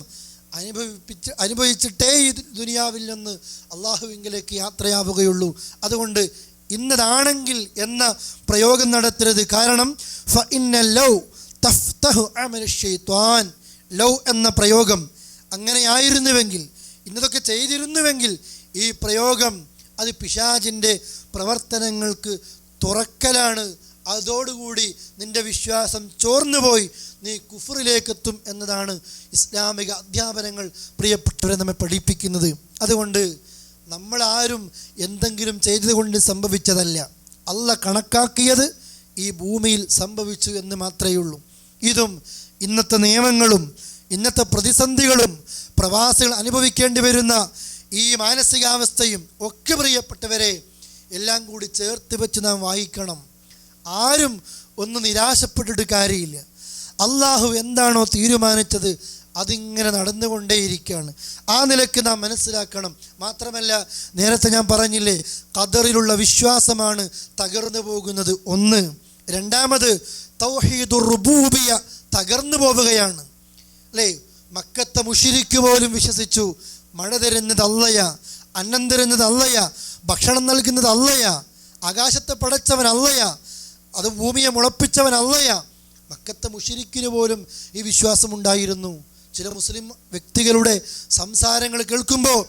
അനുഭവിച്ചിട്ടേ ഈ ദുനിയാവിൽ നിന്ന് അള്ളാഹുവിങ്കിലേക്ക് യാത്രയാവുകയുള്ളൂ. അതുകൊണ്ട് ഇന്നതാണെങ്കിൽ എന്ന പ്രയോഗം നടത്തരുത്. കാരണം ഫഇന്ന ലൗ തഫ്തഹു അമല ശൈത്വാൻ, ലൗ എന്ന പ്രയോഗം അങ്ങനെയായിരുന്നുവെങ്കിൽ, ഇന്നതൊക്കെ ചെയ്തിരുന്നുവെങ്കിൽ, ഈ പ്രയോഗം അത് പിശാചിൻ്റെ പ്രവർത്തനങ്ങൾക്ക് തുറക്കലാണ്. അതോടുകൂടി നിന്റെ വിശ്വാസം ചോർന്നുപോയി നീ കുഫറിലേക്കെത്തും എന്നതാണ് ഇസ്ലാമിക അധ്യാപനങ്ങൾ പ്രിയപ്പെട്ടവരെ നമ്മെ പഠിപ്പിക്കുന്നത്. അതുകൊണ്ട് നമ്മളാരും എന്തെങ്കിലും ചെയ്തതുകൊണ്ട് സംഭവിച്ചതല്ല, അല്ലാഹ് കണക്കാക്കിയത് ഈ ഭൂമിയിൽ സംഭവിച്ചു എന്ന് മാത്രമേ ഉള്ളൂ. ഇതും ഇന്നത്തെ നിയമങ്ങളും ഇന്നത്തെ പ്രതിസന്ധികളും പ്രവാസികൾ അനുഭവിക്കേണ്ടി വരുന്ന ഈ മാനസികാവസ്ഥയും ഒക്കെ പ്രിയപ്പെട്ടവരെ എല്ലാം കൂടി ചേർത്ത് വെച്ച് നാം വായിക്കണം. ആരും ഒന്ന് നിരാശപ്പെട്ടിട്ട് കാര്യമില്ല. അള്ളാഹു എന്താണോ തീരുമാനിച്ചത് അതിങ്ങനെ നടന്നുകൊണ്ടേയിരിക്കുകയാണ്. ആ നിലയ്ക്ക് നാം മനസ്സിലാക്കണം. മാത്രമല്ല, നേരത്തെ ഞാൻ പറഞ്ഞില്ലേ, ഖദറിലുള്ള വിശ്വാസമാണ് തകർന്നു പോകുന്നത്. ഒന്ന്. രണ്ടാമത് തൗഹീദുർ റുബൂബിയ തകർന്നു പോവുകയാണ്, അല്ലേ? മക്കത്തെ മുശ്രിക്ക് പോലും വിശ്വസിച്ചു മഴ തരുന്നത് അള്ളയാ, അന്നം തരുന്നത് അള്ളയാ, ഭക്ഷണം നൽകുന്നത് അള്ളയാ, ആകാശത്തെ പടച്ചവൻ അള്ളയാ, അത് ഭൂമിയെ മുളപ്പിച്ചവൻ അള്ളയാ. മക്കത്തെ മുശ്രിക്കിന് പോലും ഈ വിശ്വാസമുണ്ടായിരുന്നു. ചില മുസ്ലിം വ്യക്തികളുടെ സംസാരങ്ങൾ കേൾക്കുമ്പോൾ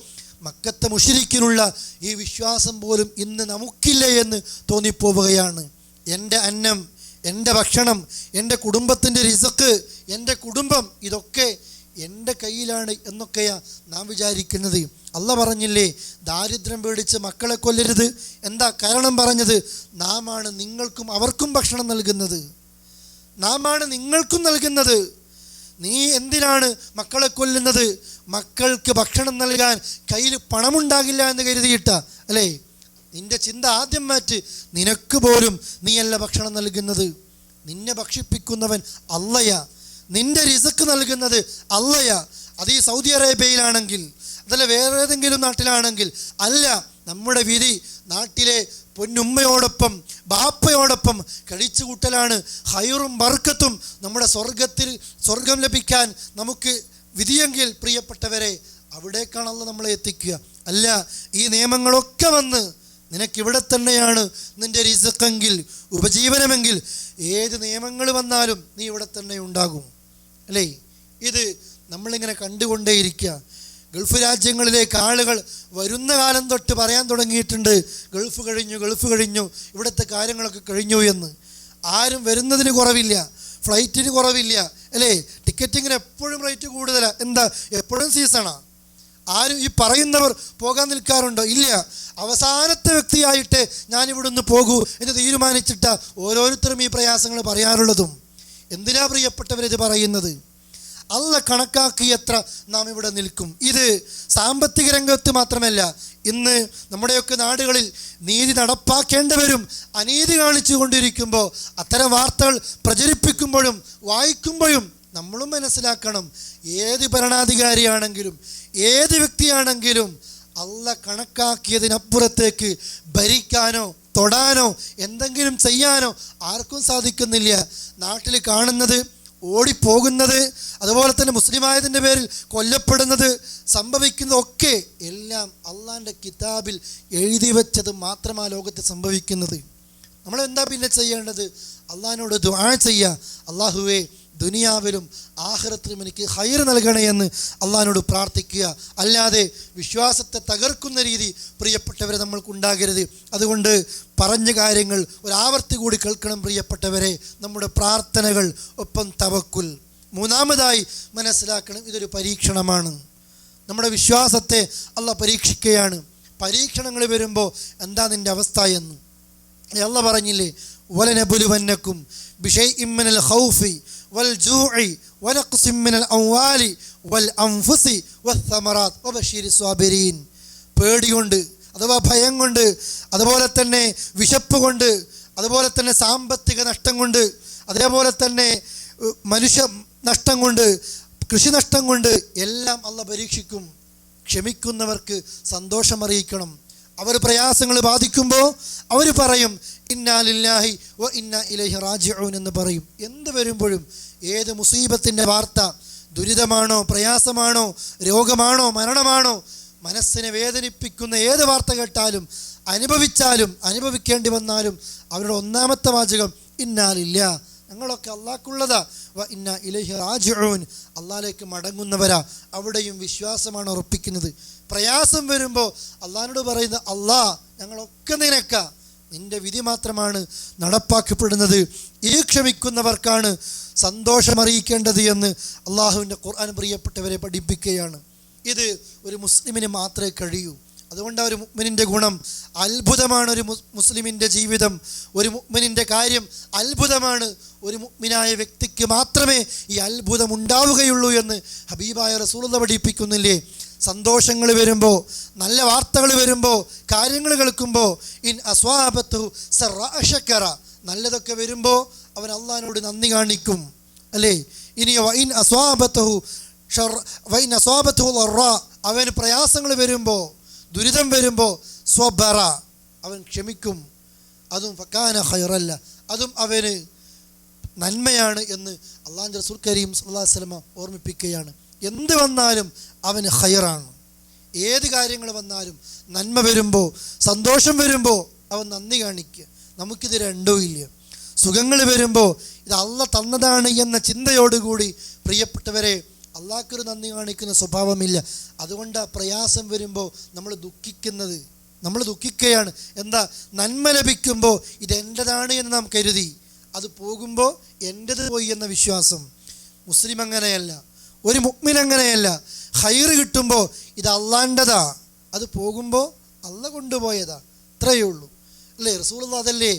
മക്കത്തെ മുശ്രിക്കിനുള്ള ഈ വിശ്വാസം പോലും ഇന്ന് നമുക്കില്ല എന്ന് തോന്നിപ്പോവുകയാണ്. എൻ്റെ അന്നം, എൻ്റെ ഭക്ഷണം, എൻ്റെ കുടുംബത്തിൻ്റെ റിസ്ക്, എൻ്റെ കുടുംബം, ഇതൊക്കെ എൻ്റെ കയ്യിലാണ് എന്നൊക്കെയാണ് നാം വിചാരിക്കുന്നത്. അല്ലാഹ് പറഞ്ഞില്ലേ, ദാരിദ്ര്യം പേടിച്ച് മക്കളെ കൊല്ലരുത്. എന്താ കാരണം പറഞ്ഞത്? നാമാണ് നിങ്ങൾക്കും അവർക്കും ഭക്ഷണം നൽകുന്നത്. നാമാണ് നിങ്ങൾക്കും നൽകുന്നത്. നീ എന്തിനാണ് മക്കളെ കൊല്ലുന്നത്? മക്കൾക്ക് ഭക്ഷണം നൽകാൻ കയ്യിൽ പണമുണ്ടാകില്ല എന്ന് കരുതിയിട്ട അല്ലേ? നിന്റെ ചിന്ത ആദ്യം മാറ്റ്. നിനക്ക് പോലും നീയല്ല ഭക്ഷണം നൽകുന്നത്, നിന്നെ ഭക്ഷിപ്പിക്കുന്നവൻ അള്ളയാ. നിന്റെ റിസ്ക് നൽകുന്നത് അള്ളയാ. അത് ഈ സൗദി അറേബ്യയിലാണെങ്കിൽ, അതല്ല വേറെ ഏതെങ്കിലും നാട്ടിലാണെങ്കിൽ അല്ല. നമ്മുടെ വിധി നാട്ടിലെ പൊന്നുമ്മയോടൊപ്പം ബാപ്പയോടൊപ്പം കഴിച്ചു കൂട്ടലാണ്. ഹൈറും ബർക്കത്തും നമ്മുടെ സ്വർഗം ലഭിക്കാൻ നമുക്ക് വിധിയെങ്കിൽ പ്രിയപ്പെട്ടവരെ അവിടേക്കാണ് അള്ളാഹ് നമ്മളെ എത്തിക്കുക. അല്ല ഈ നിയമങ്ങളൊക്കെ വന്ന് നിനക്കിവിടെ തന്നെയാണ് നിൻ്റെ റിസ്ഖെങ്കിൽ ഉപജീവനമെങ്കിൽ ഏത് നിയമങ്ങൾ വന്നാലും നീ ഇവിടെ തന്നെ ഉണ്ടാകും അല്ലേ? ഇത് നമ്മളിങ്ങനെ കണ്ടുകൊണ്ടേയിരിക്കുക. ഗൾഫ് രാജ്യങ്ങളിലേക്ക് ആളുകൾ വരുന്ന കാലം തൊട്ട് പറയാൻ തുടങ്ങിയിട്ടുണ്ട്, ഗൾഫ് കഴിഞ്ഞു, ഇവിടുത്തെ കാര്യങ്ങളൊക്കെ കഴിഞ്ഞു എന്ന്. ആരും വരുന്നതിന് കുറവില്ല, ഫ്ലൈറ്റിന് കുറവില്ല അല്ലേ? ടിക്കറ്റിങ്ങിന് എപ്പോഴും റേറ്റ് കൂടുതലാണ്. എന്താ? എപ്പോഴും സീസണാണ്. ആരും ഈ പറയുന്നവർ പോകാൻ നിൽക്കാറുണ്ടോ? ഇല്ല. അവസാനത്തെ വ്യക്തിയായിട്ട് ഞാനിവിടുന്ന് പോകൂ എന്ന് തീരുമാനിച്ചിട്ട ഓരോരുത്തരും ഈ പ്രയാസങ്ങൾ പറയാറുള്ളതും. എന്തിനാ പ്രിയപ്പെട്ടവരിത് പറയുന്നത്? അള്ളാഹ് കണക്കാക്കിയത്ര നാം ഇവിടെ നിൽക്കും. ഇത് സാമ്പത്തിക രംഗത്ത് മാത്രമല്ല, ഇന്ന് നമ്മുടെയൊക്കെ നാടുകളിൽ നീതി നടപ്പാക്കേണ്ടവരും അനീതി കാണിച്ചു കൊണ്ടിരിക്കുമ്പോൾ അത്തരം വാർത്തകൾ പ്രചരിപ്പിക്കുമ്പോഴും വായിക്കുമ്പോഴും നമ്മളും മനസ്സിലാക്കണം, ഏത് ഭരണാധികാരിയാണെങ്കിലും ഏത് വ്യക്തിയാണെങ്കിലും അള്ളാഹ് കണക്കാക്കിയതിനപ്പുറത്തേക്ക് ഭരിക്കാനോ തൊടാനോ എന്തെങ്കിലും ചെയ്യാനോ ആർക്കും സാധിക്കുന്നില്ല. നാട്ടിൽ കാണുന്നത്, ഓടിപ്പോകുന്നത്, അതുപോലെ തന്നെ മുസ്ലിമായതിൻ്റെ പേരിൽ കൊല്ലപ്പെടുന്നത്, സംഭവിക്കുന്നതൊക്കെ എല്ലാം അള്ളാഹിൻ്റെ കിതാബിൽ എഴുതി വെച്ചത് മാത്രമാണ് ലോകത്ത് സംഭവിക്കുന്നത്. നമ്മളെന്താ പിന്നെ ചെയ്യേണ്ടത്? അള്ളാഹിനോട് ദുആ ചെയ്യുക. അള്ളാഹുവേ, ദുനിയാവിലും ആഖിറത്തിലും എനിക്ക് ഖൈർ നൽകണേ എന്ന് അള്ളാഹിനോട് പ്രാർത്ഥിക്കുക. അല്ലാതെ വിശ്വാസത്തെ തകർക്കുന്ന രീതി പ്രിയപ്പെട്ടവരെ നമ്മൾക്കുണ്ടാകരുത്. അതുകൊണ്ട് പറഞ്ഞ കാര്യങ്ങൾ ഒരാവർത്തി കൂടി കേൾക്കണം പ്രിയപ്പെട്ടവരെ. നമ്മുടെ പ്രാർത്ഥനകൾ, ഒപ്പം തവക്കുൽ. മൂന്നാമതായി മനസ്സിലാക്കണം, ഇതൊരു പരീക്ഷണമാണ്. നമ്മുടെ വിശ്വാസത്തെ അള്ളാഹ് പരീക്ഷിക്കുകയാണ്. പരീക്ഷണങ്ങൾ വരുമ്പോൾ എന്താ നിൻ്റെ അവസ്ഥ എന്ന് അള്ളാഹ് പറഞ്ഞില്ലേ? വലനബുലുവന്നക്കും ബിശൈഇൻ മിനൽ ഖൗഫി വൽ ജൂഇ വനഖ്സിൻ മിനൽ അംവാലി വൽ അൻഫുസി വസ്സമറാത്ത് വബശിരിസ് സ്വാബിരീൻ. പേടി കൊണ്ട് അഥവാ ഭയം കൊണ്ട്, അതുപോലെ തന്നെ വിശപ്പ് കൊണ്ട്, അതുപോലെ തന്നെ സാമ്പത്തിക നഷ്ടം കൊണ്ട്, അതേപോലെ തന്നെ മനുഷ്യ നഷ്ടം കൊണ്ട്, കൃഷി നഷ്ടം കൊണ്ട് എല്ലാം അള്ളാഹ് പരീക്ഷിക്കും. ക്ഷമിക്കുന്നവർക്ക് സന്തോഷം അറിയിക്കണം. അവർ പ്രയാസങ്ങൾ ബാധിക്കുമ്പോൾ അവർ പറയും ഇന്നാ ലില്ലാഹി വ ഇന്നാ ഇലൈഹി റാജിഊൻ എന്ന് പറയും. എന്ത് വരുമ്പോഴും, ഏത് മുസീബത്തിൻ്റെ വാർത്ത, ദുരിതമാണോ, പ്രയാസമാണോ, രോഗമാണോ, മരണമാണോ, മനസ്സിനെ വേദനിപ്പിക്കുന്ന ഏത് വാർത്ത കേട്ടാലും അനുഭവിച്ചാലും അനുഭവിക്കേണ്ടി വന്നാലും അവരുടെ ഒന്നാമത്തെ വാചകം ഇന്നാ ലില്ലാഹ്, ഞങ്ങളൊക്കെ അള്ളാഹ്ക്കുള്ളതാ, വ ഇന്നാ ഇലൈഹി റാജിഊൻ, അള്ളാഹിലേക്ക് മടങ്ങുന്നവരാ. അവിടെയും വിശ്വാസമാണ് ഉറപ്പിക്കുന്നത്. പ്രയാസം വരുമ്പോൾ അള്ളാഹിനോട് പറയുന്നത്, അള്ളാഹ് ഞങ്ങളൊക്കെ നിനക്കാ, നിന്റെ വിധി മാത്രമാണ് നടപ്പാക്കപ്പെടുന്നത്. ഈ ക്ഷമിക്കുന്നവർക്കാണ് സന്തോഷമറിയിക്കേണ്ടത് എന്ന് അള്ളാഹുവിൻ്റെ ഖുർആൻ പ്രിയപ്പെട്ടവരെ പഠിപ്പിക്കുകയാണ്. ഇത് ഒരു മുസ്ലിമിന് മാത്രമേ കഴിയൂ. അതുകൊണ്ട് ഒരു മുഅ്മിനിൻ്റെ ഗുണം അത്ഭുതമാണ്. ഒരു മുസ്ലിമിൻ്റെ ജീവിതം, ഒരു മുഅ്മിനിൻ്റെ കാര്യം അത്ഭുതമാണ്. ഒരു മുഅ്മിനായ വ്യക്തിക്ക് മാത്രമേ ഈ അത്ഭുതം ഉണ്ടാവുകയുള്ളൂ എന്ന് ഹബീബായ റസൂലുള്ളാഹി പഠിപ്പിക്കുന്നില്ലേ? സന്തോഷങ്ങൾ വരുമ്പോൾ, നല്ല വാർത്തകൾ വരുമ്പോൾ, കാര്യങ്ങൾ കേൾക്കുമ്പോൾ, ഇൻ അസ്വാബത്തു സറഅ ശക്കറ, നല്ലതൊക്കെ വരുമ്പോൾ അവൻ അള്ളാഹിനോട് നന്ദി കാണിക്കും അല്ലേ? ഇനി വൈൻ അസ്വാബത്തു വൈൻ അസ്വാബത്തു ളറ, അവന് പ്രയാസങ്ങൾ വരുമ്പോൾ, ദുരിതം വരുമ്പോൾ സ്വബറ, അവൻ ക്ഷമിക്കും. അതും ഫക്കാന ഖൈറല്ല, അതും അവന് നന്മയാണ് എന്ന് അള്ളാഹുവിൻ്റെ റസൂൽ കരീം സല്ലല്ലാഹു അലൈഹി വസല്ലം ഓർമ്മിപ്പിക്കുകയാണ്. എന്ത് വന്നാലും അവന് ഖൈറാണ്. ഏത് കാര്യങ്ങൾ വന്നാലും, നന്മ വരുമ്പോൾ, സന്തോഷം വരുമ്പോൾ അവൻ നന്ദി കാണിക്കുക. നമുക്കിത് രണ്ടും ഇല്ല. സുഖങ്ങൾ വരുമ്പോൾ ഇത് അള്ളാഹ് തന്നതാണ് എന്ന ചിന്തയോടുകൂടി പ്രിയപ്പെട്ടവരെ അള്ളാഹ്ക്കൊരു നന്ദി കാണിക്കുന്ന സ്വഭാവമില്ല. അതുകൊണ്ട് പ്രയാസം വരുമ്പോൾ നമ്മൾ ദുഃഖിക്കുകയാണ്. എന്താ? നന്മ ലഭിക്കുമ്പോൾ ഇതെൻ്റെതാണ് എന്ന് നാം കരുതി, അത് പോകുമ്പോൾ എൻ്റെത് പോയി എന്ന വിശ്വാസം. മുസ്ലിം അങ്ങനെയല്ല, ഒരു മുഅ്മിൻ അങ്ങനെയല്ല. ഖൈർ കിട്ടുമ്പോൾ ഇത് അള്ളാൻ്റെതാ, അത് പോകുമ്പോൾ അള്ളാഹ് കൊണ്ടുപോയതാ, അത്രയേ ഉള്ളൂ അല്ലേ? റസൂലുള്ളാഹി അതല്ലേ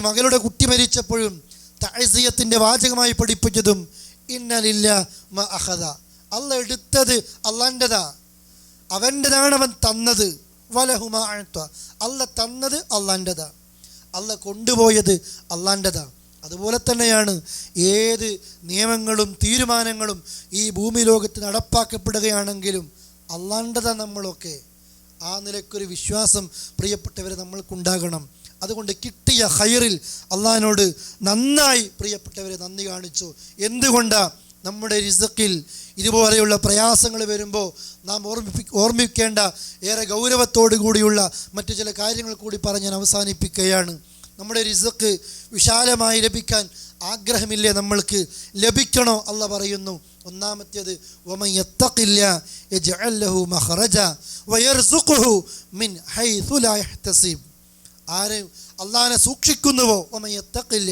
മകളുടെ കുട്ടി മരിച്ചപ്പോഴും തഅസിയത്തിന്റെ വാചകമായി പഠിപ്പിച്ചതും ഇന്നലില്ല മ അഖദ, അല്ല എടുത്തത് അള്ളാൻ്റെതാ, അവൻ്റെതാണ് അവൻ തന്നത്. വലഹുമ അഅത, അല്ല തന്നത് അള്ളാൻ്റെതാ, അല്ല കൊണ്ടുപോയത് അള്ളാൻ്റെതാ. അതുപോലെ തന്നെയാണ് ഏത് നിയമങ്ങളും തീരുമാനങ്ങളും ഈ ഭൂമി ലോകത്ത് നടപ്പാക്കപ്പെടുകയാണെങ്കിലും അള്ളാൻ്റെതാ നമ്മളൊക്കെ. ആ നിലയ്ക്കൊരു വിശ്വാസം പ്രിയപ്പെട്ടവരെ നമ്മൾക്കുണ്ടാകണം. അതുകൊണ്ട് കിട്ടിയ ഖൈറിൽ അള്ളാഹിനോട് നന്നായി പ്രിയപ്പെട്ടവരെ നന്ദി കാണിച്ചു. എന്തുകൊണ്ടാണ്? നമ്മുടെ റിസ്ഖിൽ ഇതുപോലെയുള്ള പ്രയാസങ്ങൾ വരുമ്പോൾ നാം ഓർമ്മിക്കേണ്ട ഏറെ ഗൗരവത്തോടു കൂടിയുള്ള മറ്റു ചില കാര്യങ്ങൾ കൂടി പറഞ്ഞ് ഞാൻ അവസാനിപ്പിക്കുകയാണ്. നമ്മുടെ റിസ്ഖ് വിശാലമായി ലഭിക്കാൻ ആഗ്രഹമില്ലേ നമ്മൾക്ക്? ലഭിക്കണോ? അല്ല പറയുന്നു. ഒന്നാമത്തേത് വമൻ യത്തഖില്ല യജ്അൽ ലഹു മഖറജ വയർസുഖുഹു മിൻ ഹൈസു ലാ യഹ്തസിബ്. ആര് അല്ലാഹനെ സൂക്ഷിക്കുന്നുവോ, വമൻ യത്തഖില്ല,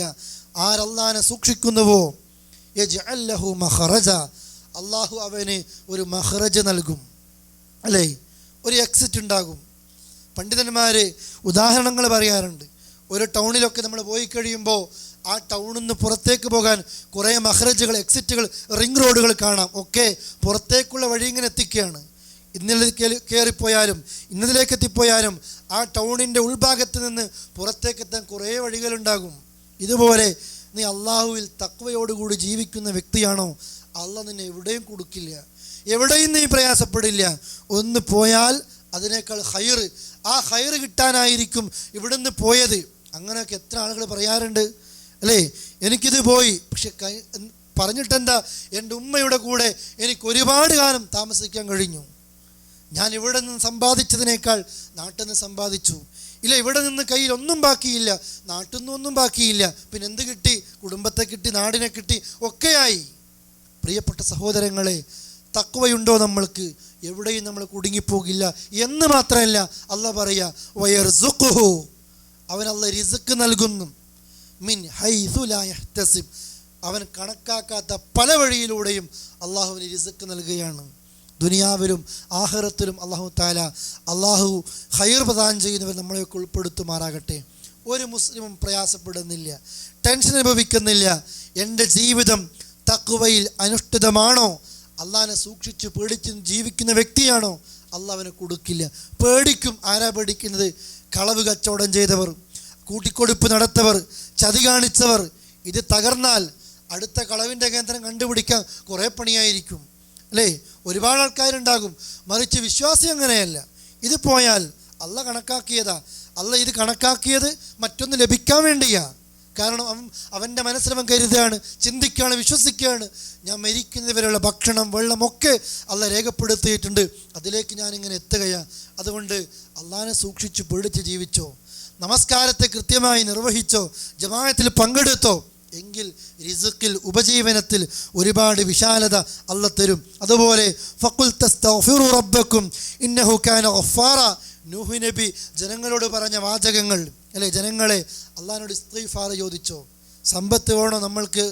ആരല്ലാഹനെ സൂക്ഷിക്കുന്നുവോ, യജ്അൽ ലഹു മഖറജ, അല്ലാഹു അവന് ഒരു മഖറജ് നൽകും, അല്ലേ? ഒരു എക്സിറ്റ് ഉണ്ടാകും. പണ്ഡിതന്മാർ ഉദാഹരണങ്ങൾ പറയാറുണ്ട്. ഒരു ടൗണിലൊക്കെ നമ്മൾ പോയി കഴിയുമ്പോൾ ആ ടൗണിൽ നിന്ന് പുറത്തേക്ക് പോകാൻ കുറേ മഖ്റജുകൾ, എക്സിറ്റുകൾ, റിംഗ് റോഡുകൾ കാണാം. ഒക്കെ പുറത്തേക്കുള്ള വഴി ഇങ്ങനെ എത്തിക്കുകയാണ്. ഇന്നലേക്ക് കയറിപ്പോയാലും ഇന്നതിലേക്ക് എത്തിപ്പോയാലും ആ ടൗണിൻ്റെ ഉൾഭാഗത്ത് നിന്ന് പുറത്തേക്ക് എത്താൻ കുറേ വഴികളുണ്ടാകും. ഇതുപോലെ നീ അള്ളാഹുവിൽ തഖ്വയോടുകൂടി ജീവിക്കുന്ന വ്യക്തിയാണോ, അള്ളാഹ് നിന്നെ എവിടെയും കൊടുക്കില്ല, എവിടെയും നീ പ്രയാസപ്പെടില്ല. ഒന്ന് പോയാൽ അതിനേക്കാൾ ഖൈർ, ആ ഖൈർ കിട്ടാനായിരിക്കും ഇവിടുന്ന് പോയത്. അങ്ങനെയൊക്കെ എത്ര ആളുകൾ പറയാറുണ്ട്, അല്ലേ? എനിക്കിത് പോയി, പക്ഷെ പറഞ്ഞിട്ടെന്താ, എൻ്റെ ഉമ്മയുടെ കൂടെ എനിക്ക് ഒരുപാട് കാലം താമസിക്കാൻ കഴിഞ്ഞു. ഞാൻ ഇവിടെ നിന്ന് സമ്പാദിച്ചതിനേക്കാൾ നാട്ടിൽ നിന്ന് സമ്പാദിച്ചു. ഇല്ല, ഇവിടെ നിന്ന് കയ്യിൽ ഒന്നും ബാക്കിയില്ല, നാട്ടിൽ നിന്നൊന്നും ബാക്കിയില്ല, പിന്നെ എന്ത് കിട്ടി? കുടുംബത്തെ കിട്ടി, നാടിനെ കിട്ടി, ഒക്കെയായി. പ്രിയപ്പെട്ട സഹോദരങ്ങളെ, തഖ്വയുണ്ടോ നമ്മൾക്ക്? എവിടെയും നമ്മൾ കുടുങ്ങിപ്പോകില്ല എന്ന് മാത്രമല്ല അല്ലാഹ് പറയാ വയർസുഖുഹു, അവൻ അല്ലാഹ് റിസ്ക് നൽകുന്നു, മിൻ ഹൈസു ലാ യഹ്തസിബ്, അവൻ കണക്കാക്കാത്ത പല വഴിയിലൂടെയും അള്ളാഹുവിന് റിസ്ക് നൽകുകയാണ്. ദുനിയാവിലും ആഖിറത്തിലും അല്ലാഹു തആല അള്ളാഹു ഖൈർ പ്രദാനം ചെയ്യുന്നവർ നമ്മളെയൊക്കെ ഉൾപ്പെടുത്തുമാറാകട്ടെ. ഒരു മുസ്ലിമും പ്രയാസപ്പെടുന്നില്ല, ടെൻഷൻ അനുഭവിക്കുന്നില്ല. എൻ്റെ ജീവിതം തഖ്വയിൽ അനുഷ്ഠിതമാണോ, അള്ളാഹിനെ സൂക്ഷിച്ച് പേടിച്ച് ജീവിക്കുന്ന വ്യക്തിയാണോ, അള്ളാഹുവിനെ കൊടുക്കില്ല. പേടിക്കും. ആരാ പേടിക്കുന്നത്? കളവ് കച്ചവടം ചെയ്തവർ, കൂട്ടിക്കൊടുപ്പ് നടത്തവർ, ചതി കാണിച്ചവർ. ഇത് തകർന്നാൽ അടുത്ത കളവിൻ്റെ കേന്ദ്രം കണ്ടുപിടിക്കാൻ കുറേ പണിയായിരിക്കും, അല്ലേ? ഒരുപാട് ആൾക്കാരുണ്ടാകും. മറിച്ച് വിശ്വാസി അങ്ങനെയല്ല. ഇത് പോയാൽ അള്ളാഹ് കണക്കാക്കിയതാ. അള്ളാഹ് ഇത് കണക്കാക്കിയത് മറ്റൊന്ന് ലഭിക്കാൻ വേണ്ടിയാ. കാരണം അവൻ്റെ മനസ്സിലവൻ കരുതുകയാണ്, ചിന്തിക്കുകയാണ്, വിശ്വസിക്കുകയാണ്, ഞാൻ മരിക്കുന്നവരെയുള്ള ഭക്ഷണം, വെള്ളമൊക്കെ അള്ളാഹ് രേഖപ്പെടുത്തിയിട്ടുണ്ട്, അതിലേക്ക് ഞാനിങ്ങനെ എത്തുകയാണ്. അതുകൊണ്ട് അള്ളാഹിനെ സൂക്ഷിച്ച് പേടിച്ച് ജീവിച്ചോ, നമസ്കാരത്തെ കൃത്യമായി നിർവഹിച്ചോ, ജമാഅത്തിൽ പങ്കെടുത്തോ, എങ്കിൽ റിസ്ഖിൽ, ഉപജീവനത്തിൽ ഒരുപാട് വിശാലത അള്ളാഹ് തരും. അതുപോലെ ഫഖുൽ തസ്തഗ്ഫിറു റബ്ബക്കും ഇന്നഹു കാന ഗഫാറ, നൂഹ് നബി ജനങ്ങളോട് പറഞ്ഞ വാചകങ്ങൾ, അല്ലേ? ജനങ്ങളെ, അള്ളാഹിനോട് ഇസ്തിഗ്ഫാർ ചോദിച്ചോ. സമ്പത്ത് വേണോ നമ്മൾക്ക്?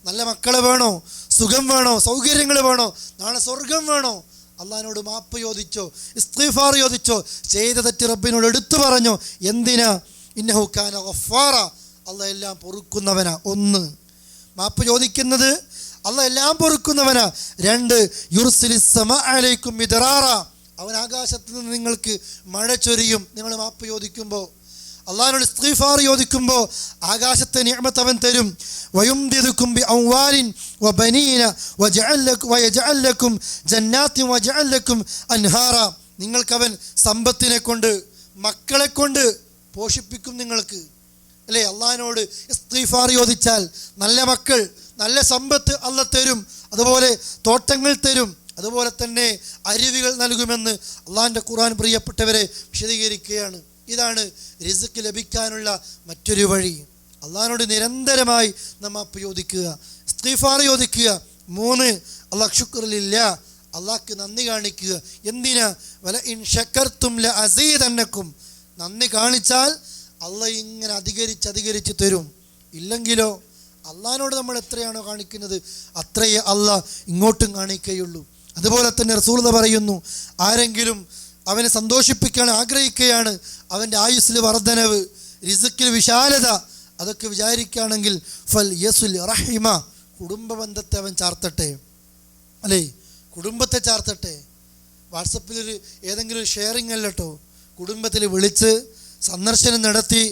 നല്ല മക്കളെ വേണോ? സുഖം വേണോ? സൗകര്യങ്ങൾ വേണോ? നാളെ സ്വർഗം വേണോ? അള്ളാഹിനോട് മാപ്പ് ചോദിച്ചോ, ഇസ്തിഗ്ഫാർ ചോദിച്ചോ. ചെയ്ത തെറ്റ് റബ്ബിനോട് എടുത്തു പറഞ്ഞോ. എന്തിനാ? ഇന്നഹു കാന ഗഫാറ, അള്ളാഹ് എല്ലാം പൊറുക്കുന്നവനാ. ഒന്ന്, മാപ്പ് ചോദിക്കുന്നത്, അള്ളാഹ് എല്ലാം പൊറുക്കുന്നവനാ. രണ്ട്, യുർസിലിസ് സമാ അലൈക്കും മിദ്റാറ, അവൻ ആകാശത്ത് നിന്ന് നിങ്ങൾക്ക് മഴ ചൊരിയും. നിങ്ങൾ മാപ്പ് ചോദിക്കുമ്പോൾ, അള്ളാഹിനോട് ഇസ്തിഗ്ഫാർ ചോദിക്കുമ്പോൾ ആകാശത്തെ നിഅമത്ത് അവൻ തരും. വയുംദിദുക്കും ബിഅംവാലിൻ വബനീന വയജഅൽ ലക്കും ജന്നാത്തിൻ വയജഅൽ ലക്കും അൻഹാറ, നിങ്ങൾക്കവൻ സമ്പത്തിനെ കൊണ്ട്, മക്കളെ കൊണ്ട് പോഷിപ്പിക്കും നിങ്ങൾക്ക്, അല്ലേ? അള്ളാഹിനോട് ഇസ്തിഗ്ഫാർ ചോദിച്ചാൽ നല്ല മക്കൾ, നല്ല സമ്പത്ത് അള്ളാഹ് തരും. അതുപോലെ തോട്ടങ്ങൾ തരും. അതുപോലെ തന്നെ അരുവികൾ നൽകുമെന്ന് അള്ളാഹിൻ്റെ ഖുർആൻ പ്രിയപ്പെട്ടവരെ വിശദീകരിക്കുകയാണ്. ഇതാണ് റിസ്ക് ലഭിക്കാനുള്ള മറ്റൊരു വഴി. അള്ളാഹിനോട് നിരന്തരമായി നമ്മ ചോദിക്കുക, ഇസ്തിഗ്ഫാർ ചോദിക്കുക. മൂന്ന്, അല്ലാഹ് ശുക്റിലില്ല, അള്ളാഹ്ക്ക് നന്ദി കാണിക്കുക. എന്തിനാ? വല ഇൻ ശക്കർതും ലഅസീദന്നക്കും, നന്ദി കാണിച്ചാൽ അള്ളാഹ് ഇങ്ങനെ അധികരിച്ച് തരും. ഇല്ലെങ്കിലോ അള്ളാഹിനോട് നമ്മൾ എത്രയാണോ കാണിക്കുന്നത് അത്രയേ അള്ളാഹ് ഇങ്ങോട്ടും കാണിക്കുകയുള്ളൂ. അതുപോലെ തന്നെ റസൂൽ പറയുന്നു, ആരെങ്കിലും അവനെ സന്തോഷിപ്പിക്കാൻ ആഗ്രഹിക്കുകയാണ്, അവൻ്റെ ആയുസ്സിൽ വർധനവ്, റിസ്ക്കിൽ വിശാലത, അതൊക്കെ വിചാരിക്കുകയാണെങ്കിൽ ഫൽ യസുൽ റഹിമ, കുടുംബ ബന്ധത്തെ അവൻ ചാർത്തട്ടെ, അല്ലേ, കുടുംബത്തെ ചാർത്തട്ടെ. വാട്സപ്പിലൊരു ഏതെങ്കിലും ഒരു ഷെയറിങ് അല്ല കേട്ടോ, കുടുംബത്തിൽ വിളിച്ച് സന്ദർശനം നടത്തി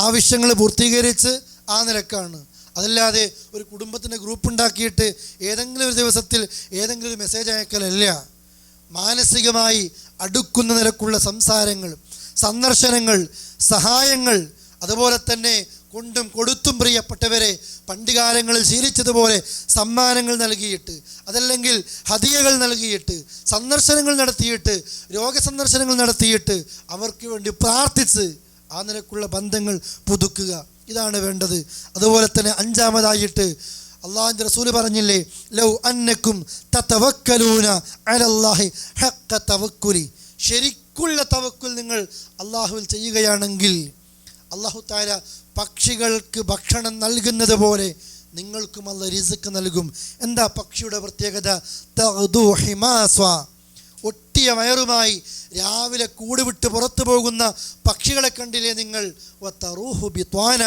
ആവശ്യങ്ങൾ പൂർത്തീകരിച്ച് ആ നിലക്കാണ്. അതല്ലാതെ ഒരു കുടുംബത്തിൻ്റെ ഗ്രൂപ്പ് ഉണ്ടാക്കിയിട്ട് ഏതെങ്കിലും ഒരു ദിവസത്തിൽ ഏതെങ്കിലും ഒരു മെസ്സേജ് അയക്കലല്ല. മാനസികമായി അടുക്കുന്ന നിലക്കുള്ള സംസാരങ്ങൾ, സന്ദർശനങ്ങൾ, സഹായങ്ങൾ, അതുപോലെ തന്നെ കൊണ്ടും കൊടുത്തും പ്രിയപ്പെട്ടവരെ പണ്ടുകാലങ്ങളിൽ ശീലിച്ചതുപോലെ സമ്മാനങ്ങൾ നൽകിയിട്ട്, അതല്ലെങ്കിൽ ഹദിയകൾ നൽകിയിട്ട്, സന്ദർശനങ്ങൾ നടത്തിയിട്ട്, രോഗസന്ദർശനങ്ങൾ നടത്തിയിട്ട് അവർക്ക് വേണ്ടി പ്രാർത്ഥിച്ച് ആ നിലക്കുള്ള ബന്ധങ്ങൾ പുതുക്കുക. ഇതാണ് വേണ്ടത്. അതുപോലെ തന്നെ അഞ്ചാമതായിട്ട് അള്ളാഹുവിൻ്റെ റസൂൽ പറഞ്ഞില്ലേ, ലൗ അന്നക്കും തതവക്കലൂന അലല്ലാഹി ഹഖ്ക തവക്കുലി, ശരിക്കുള്ള തവക്കുൽ നിങ്ങൾ അള്ളാഹുവിൽ ചെയ്യുകയാണെങ്കിൽ അള്ളാഹു തആല പക്ഷികൾക്ക് ഭക്ഷണം നൽകുന്നത് പോലെ നിങ്ങൾക്കും അല്ലാഹ് റിസ്ക് നൽകും. എന്താ പക്ഷിയുടെ പ്രത്യേകത? തഗ്ദു ഹിമാസ്വ, ഒട്ടിയ വയറുമായി രാവിലെ കൂട് വിട്ട് പുറത്തു പോകുന്ന പക്ഷികളെ കണ്ടില്ലേ നിങ്ങൾ? വതറൂഹു ബിത്വാന,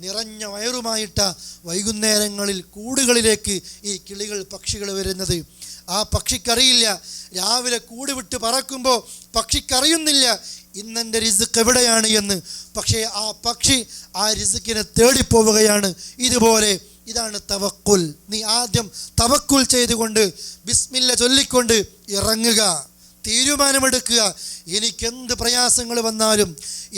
നിറഞ്ഞ വയറുമായിട്ട വൈകുന്നേരങ്ങളിൽ കൂടുകളിലേക്ക് ഈ കിളികൾ പക്ഷികൾ വരുന്നത്. ആ പക്ഷിക്കറിയില്ല, രാവിലെ കൂട് വിട്ട് പറക്കുമ്പോൾ പക്ഷിക്കറിയുന്നില്ല ഇന്നെൻ്റെ റിസ്ക് എവിടെയാണ് എന്ന്. പക്ഷേ ആ പക്ഷി ആ റിസ്കിനെ തേടിപ്പോവുകയാണ്. ഇതുപോലെ ഇതാണ് തവക്കുൽ. നീ ആദ്യം തവക്കുൽ ചെയ്തുകൊണ്ട് ബിസ്മില്ല ചൊല്ലിക്കൊണ്ട് ഇറങ്ങുക, തീരുമാനമെടുക്കുക. എനിക്കെന്ത് പ്രയാസങ്ങൾ വന്നാലും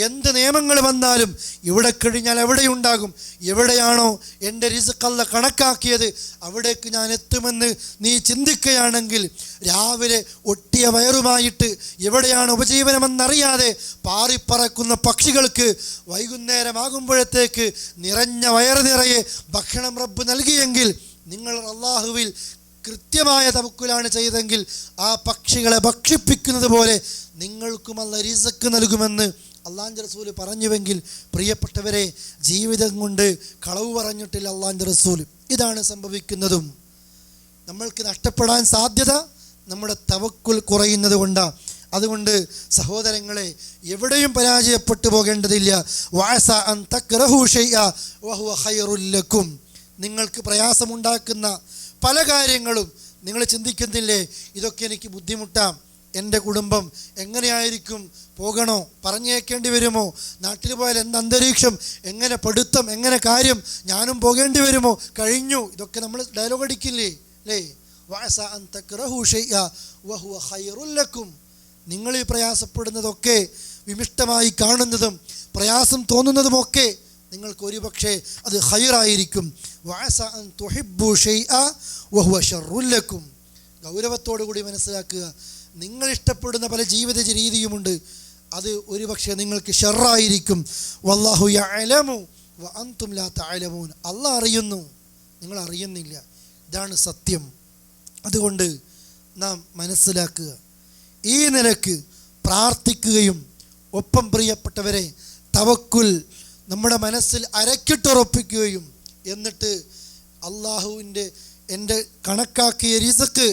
എന്ത് നിയമങ്ങൾ വന്നാലും ഇവിടെ കഴിഞ്ഞാൽ എവിടെയുണ്ടാകും, എവിടെയാണോ എൻ്റെ റിസ്ക് അല്ലാഹ് കണക്കാക്കിയത് അവിടേക്ക് ഞാൻ എത്തുമെന്ന് നീ ചിന്തിക്കുകയാണെങ്കിൽ രാവിലെ ഒട്ടിയ വയറുമായിട്ട് എവിടെയാണ് ഉപജീവനമെന്നറിയാതെ പാറിപ്പറക്കുന്ന പക്ഷികൾക്ക് വൈകുന്നേരമാകുമ്പോഴത്തേക്ക് നിറഞ്ഞ വയറ് നിറയെ ഭക്ഷണം റബ്ബ് നൽകിയെങ്കിൽ നിങ്ങൾ അള്ളാഹുവിൽ കൃത്യമായ തവക്കുലാണ് ചെയ്തെങ്കിൽ ആ പക്ഷികളെ ഭക്ഷിപ്പിക്കുന്നത് പോലെ നിങ്ങൾക്കും അല്ലാഹ് റിസ്ക് നൽകുമെന്ന് അള്ളാഹുവിൻ്റെ റസൂൽ പറഞ്ഞുവെങ്കിൽ പ്രിയപ്പെട്ടവരെ, ജീവിതം കൊണ്ട് കളവ് പറഞ്ഞിട്ടില്ല അള്ളാഹുവിൻ്റെ റസൂൽ. ഇതാണ് സംഭവിക്കുന്നതും. നമ്മൾക്ക് നഷ്ടപ്പെടാൻ സാധ്യത നമ്മുടെ തവക്കുൽ കുറയുന്നത് കൊണ്ടാണ്. അതുകൊണ്ട് സഹോദരങ്ങളെ, എവിടെയും പരാജയപ്പെട്ടു പോകേണ്ടതില്ല. വഅസ അൻ തക്റഹു ശൈഅ വഹുവ ഖൈറുൽ ലക്കും, നിങ്ങൾക്ക് പ്രയാസമുണ്ടാക്കുന്ന പല കാര്യങ്ങളും നിങ്ങൾ ചിന്തിക്കുന്നില്ലേ, ഇതൊക്കെ എനിക്ക് ബുദ്ധിമുട്ടാം, എൻ്റെ കുടുംബം എങ്ങനെയായിരിക്കും, പോകണോ, പറഞ്ഞേക്കേണ്ടി വരുമോ, നാട്ടിൽ പോയാൽ എന്ത് അന്തരീക്ഷം, എങ്ങനെ പഠിത്തം, എങ്ങനെ കാര്യം, ഞാനും പോകേണ്ടി വരുമോ, കഴിഞ്ഞു. ഇതൊക്കെ നമ്മൾ ഡയലോഗ് അടിക്കില്ലേ അല്ലേ? വഅസ അൻ തക്റഹു ശൈഅ വഹുവ ഖൈറുൽ ലക്കും, നിങ്ങൾ ഈ പ്രയാസപ്പെടുന്നതൊക്കെ, വിമിഷ്ടമായി കാണുന്നതും പ്രയാസം തോന്നുന്നതുമൊക്കെ നിങ്ങൾക്ക് ഒരുപക്ഷെ അത് ഖൈറായിരിക്കും. വഅസ അൻ തുഹിബ്ബു ശൈഅ വഹുവ ശർറുൽ ലക്കും, ഗൗരവത്തോടു കൂടി മനസ്സിലാക്കുക. നിങ്ങൾ ഇഷ്ടപ്പെടുന്ന പല ജീവിത രീതിയുമുണ്ട്, അത് ഒരുപക്ഷെ നിങ്ങൾക്ക് ഷർറായിരിക്കും. വല്ലാഹു യഅലമു വ അൻതും ലാ തഅലമൂൻ, അല്ലാഹ് അറിയുന്നു, നിങ്ങൾ അറിയുന്നില്ല. ഇതാണ് സത്യം. അതുകൊണ്ട് നാം മനസ്സിലാക്കുക, ഈ നിലക്ക് പ്രാർത്ഥിക്കുകയും ഒപ്പം പ്രിയപ്പെട്ടവരെ തവക്കുൽ നമ്മുടെ മനസ്സിൽ അരക്കിട്ടുറപ്പിക്കുകയും എന്നിട്ട് അള്ളാഹുവിൻ്റെ എൻ്റെ കണക്കാക്കിയ റിസ്ക്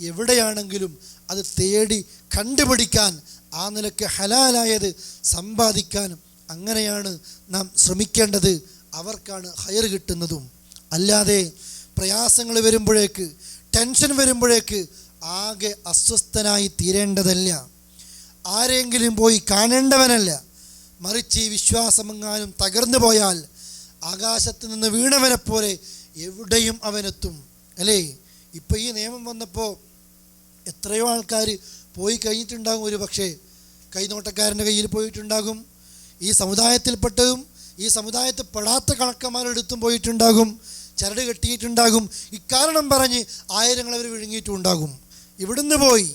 എവിടെയാണെങ്കിലും അത് തേടി കണ്ടുപിടിക്കാൻ, ആ നിലയ്ക്ക് ഹലാലായത് സമ്പാദിക്കാനും അങ്ങനെയാണ് നാം ശ്രമിക്കേണ്ടത്. അവർക്കാണ് ഖൈർ കിട്ടുന്നതും. അല്ലാതെ പ്രയാസങ്ങൾ വരുമ്പോഴേക്ക്, ടെൻഷൻ വരുമ്പോഴേക്ക് ആകെ അസ്വസ്ഥനായി തീരേണ്ടതല്ല, ആരെങ്കിലും പോയി കാണേണ്ടവനല്ല. മറിച്ച് ഈ വിശ്വാസമെങ്ങാനും തകർന്നു പോയാൽ ആകാശത്ത് നിന്ന് വീണവനെ പോലെ എവിടെയും അവനെത്തും, അല്ലേ? ഇപ്പം ഈ നിയമം വന്നപ്പോൾ എത്രയോ ആൾക്കാർ പോയി കഴിഞ്ഞിട്ടുണ്ടാകും. ഒരു പക്ഷേ കൈനോട്ടക്കാരൻ്റെ കയ്യിൽ പോയിട്ടുണ്ടാകും, ഈ സമുദായത്തിൽപ്പെട്ടതും ഈ സമുദായത്തിൽ പെടാത്ത കണക്കന്മാരെടുത്തും പോയിട്ടുണ്ടാകും, ചരട് കെട്ടിയിട്ടുണ്ടാകും. ഇക്കാരണം പറഞ്ഞ് ആയിരങ്ങൾ അവർ വിഴുങ്ങിയിട്ടുണ്ടാകും. ഇവിടുന്ന് പോയി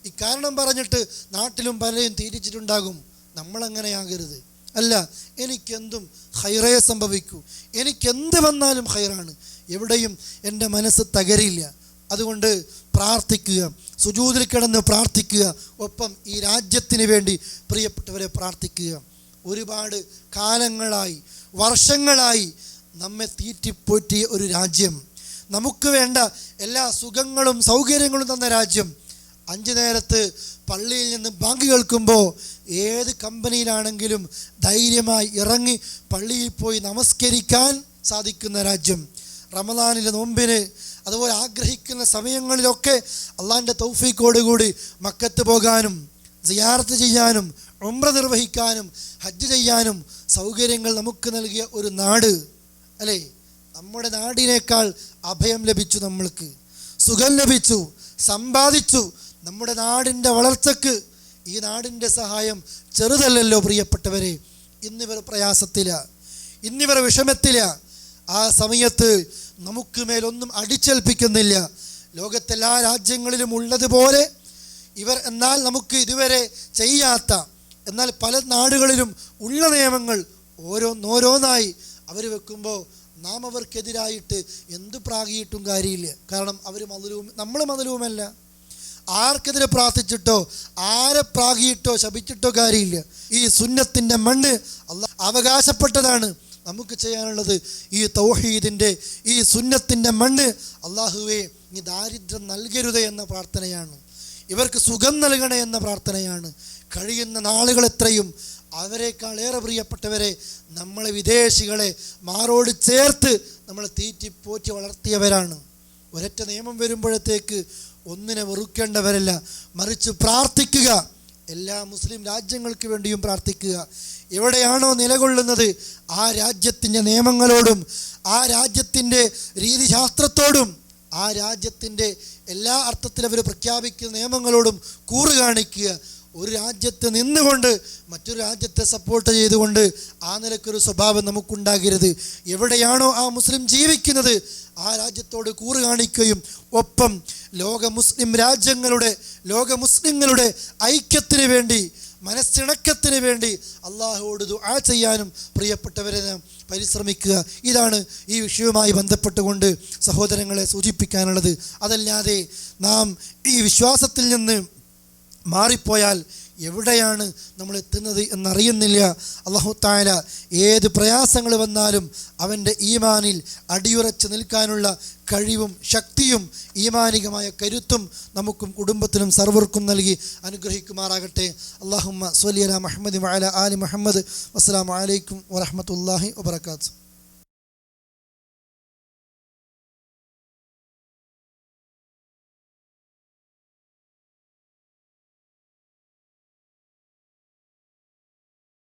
ഇക്കാരണം പറഞ്ഞിട്ട് നാട്ടിലും പലരെയും തീരിച്ചിട്ടുണ്ടാകും. നമ്മളങ്ങനെയാകരുത്. അല്ല, എനിക്കെന്തും ഖൈറേ സംഭവിക്കൂ, എനിക്കെന്ത് വന്നാലും ഖൈറാണ്, എവിടെയും എൻ്റെ മനസ്സ് തകരില്ല. അതുകൊണ്ട് പ്രാർത്ഥിക്കുക, സുജൂദിൽ കിടന്ന് പ്രാർത്ഥിക്കുക, ഒപ്പം ഈ രാജ്യത്തിന് വേണ്ടി പ്രിയപ്പെട്ടവരെ പ്രാർത്ഥിക്കുക. ഒരുപാട് കാലങ്ങളായി, വർഷങ്ങളായി നമ്മെ തീറ്റിപ്പോറ്റിയ ഒരു രാജ്യം, നമുക്ക് വേണ്ട എല്ലാ സുഖങ്ങളും സൗകര്യങ്ങളും തന്ന രാജ്യം, 5 നേരത്ത് പള്ളിയിൽ നിന്ന് ബാങ്ക് കേൾക്കുമ്പോൾ ഏത് കമ്പനിയിലാണെങ്കിലും ധൈര്യമായി ഇറങ്ങി പള്ളിയിൽ പോയി നമസ്കരിക്കാൻ സാധിക്കുന്ന രാജ്യം. റമദാനിലെ നോമ്പിന് അതുപോലെ ആഗ്രഹിക്കുന്ന സമയങ്ങളിലൊക്കെ അള്ളാഹിൻ്റെ തൗഫീഖോടുകൂടി മക്കത്ത് പോകാനും സിയാറത്ത് ചെയ്യാനും ഉംറ നിർവഹിക്കാനും ഹജ്ജ് ചെയ്യാനും സൗകര്യങ്ങൾ നമുക്ക് നൽകിയ ഒരു നാട് അല്ലേ? നമ്മുടെ നാടിനേക്കാൾ അഭയം ലഭിച്ചു, നമ്മൾക്ക് സുഖം ലഭിച്ചു, സമ്പാദിച്ചു. നമ്മുടെ നാടിൻ്റെ വളർച്ചയ്ക്ക് ഈ നാടിൻ്റെ സഹായം ചെറുതല്ലല്ലോ പ്രിയപ്പെട്ടവരെ. ഇന്നിവർ പ്രയാസത്തില, ഇന്നിവർ വിഷമത്തില. ആ സമയത്ത് നമുക്ക് മേലൊന്നും അടിച്ചേൽപ്പിക്കുന്നില്ല. ലോകത്തെല്ലാ രാജ്യങ്ങളിലും ഉള്ളതുപോലെ ഇവർ എന്നാൽ നമുക്ക് ഇതുവരെ ചെയ്യാത്ത, എന്നാൽ പല നാടുകളിലും ഉള്ള നിയമങ്ങൾ ഓരോന്നോരോന്നായി അവർ വെക്കുമ്പോൾ നാം അവർക്കെതിരായിട്ട് എന്ത് പ്രാഗിയിട്ടും കാര്യമില്ല. കാരണം അവർ മദലൂം, നമ്മൾ മദലൂമല്ല. ആർക്കെതിരെ പ്രാർത്ഥിച്ചിട്ടോ ആരെ പ്രാഗിയിട്ടോ ശപിച്ചിട്ടോ കാര്യമില്ല. ഈ സുന്നത്തിൻ്റെ മണ്ണ് അല്ലാഹ് അവകാശപ്പെട്ടതാണ്. നമുക്ക് ചെയ്യാനുള്ളത് ഈ തൗഹീദിൻ്റെ ഈ സുന്നത്തിൻ്റെ മണ്ണ് അള്ളാഹുവേ നീ ദാരിദ്ര്യം നൽകരുതേ എന്ന പ്രാർത്ഥനയാണ്. ഇവർക്ക് സുഖം നൽകണേ എന്ന പ്രാർത്ഥനയാണ്. കഴിയുന്ന നാളുകൾ എത്രയും അവരെക്കാളേറെ പ്രിയപ്പെട്ടവരെ നമ്മളെ വിദേശികളെ മാറോട് ചേർത്ത് നമ്മളെ തീറ്റിപ്പോറ്റി വളർത്തിയവരാണ്. ഒരൊറ്റ നിയമം വരുമ്പോഴത്തേക്ക് ഒന്നിനെ വെറുക്കേണ്ടവരല്ല, മറിച്ച് പ്രാർത്ഥിക്കുക. എല്ലാ മുസ്ലിം രാജ്യങ്ങൾക്ക് വേണ്ടിയും പ്രാർത്ഥിക്കുക. എവിടെയാണോ നിലകൊള്ളുന്നത് ആ രാജ്യത്തിൻ്റെ നിയമങ്ങളോടും ആ രാജ്യത്തിൻ്റെ രീതിശാസ്ത്രത്തോടും ആ രാജ്യത്തിൻ്റെ എല്ലാ അർത്ഥത്തിലും അവർ പ്രഖ്യാപിക്കുന്ന നിയമങ്ങളോടും കൂറ് കാണിക്കുക. ഒരു രാജ്യത്ത് നിന്നുകൊണ്ട് മറ്റൊരു രാജ്യത്തെ സപ്പോർട്ട് ചെയ്തുകൊണ്ട് ആ നിലക്കൊരു സ്വഭാവം നമുക്കുണ്ടാകരുത്. എവിടെയാണോ ആ മുസ്ലിം ജീവിക്കുന്നത് ആ രാജ്യത്തോട് കൂറ് കാണിക്കുകയും ഒപ്പം ലോക മുസ്ലിം രാജ്യങ്ങളുടെ ലോക മുസ്ലിങ്ങളുടെ ഐക്യത്തിന് വേണ്ടി മനസ്സിണക്കത്തിന് വേണ്ടി അള്ളാഹുവോട് ദുആ ചെയ്യാനും പ്രിയപ്പെട്ടവരെ നാം പരിശ്രമിക്കുക. ഇതാണ് ഈ വിഷയവുമായി ബന്ധപ്പെട്ടുകൊണ്ട് സഹോദരങ്ങളെ സൂചിപ്പിക്കാനുള്ളത്. അതല്ലാതെ നാം ഈ വിശ്വാസത്തിൽ നിന്ന് മാറിപ്പോയാൽ എവിടെയാണ് നമ്മൾ എത്തുന്നത് എന്നറിയുന്നില്ല. അല്ലാഹു തആല ഏത് പ്രയാസങ്ങൾ വന്നാലും അവൻ്റെ ഈമാനിൽ അടിയുറച്ച് നിൽക്കാനുള്ള കഴിവും ശക്തിയും ഈമാനികമായ കരുത്തും നമുക്കും കുടുംബത്തിനും സർവർക്കും നൽകി അനുഗ്രഹിക്കുമാറാകട്ടെ. അല്ലാഹുമ്മ സ്വല്ലി അലാ മുഹമ്മദ് വഅലാ ആലി മുഹമ്മദ്. വസ്സലാമു അലൈക്കും വറഹ്മത്തുള്ളാഹി വബറകാതുഹു.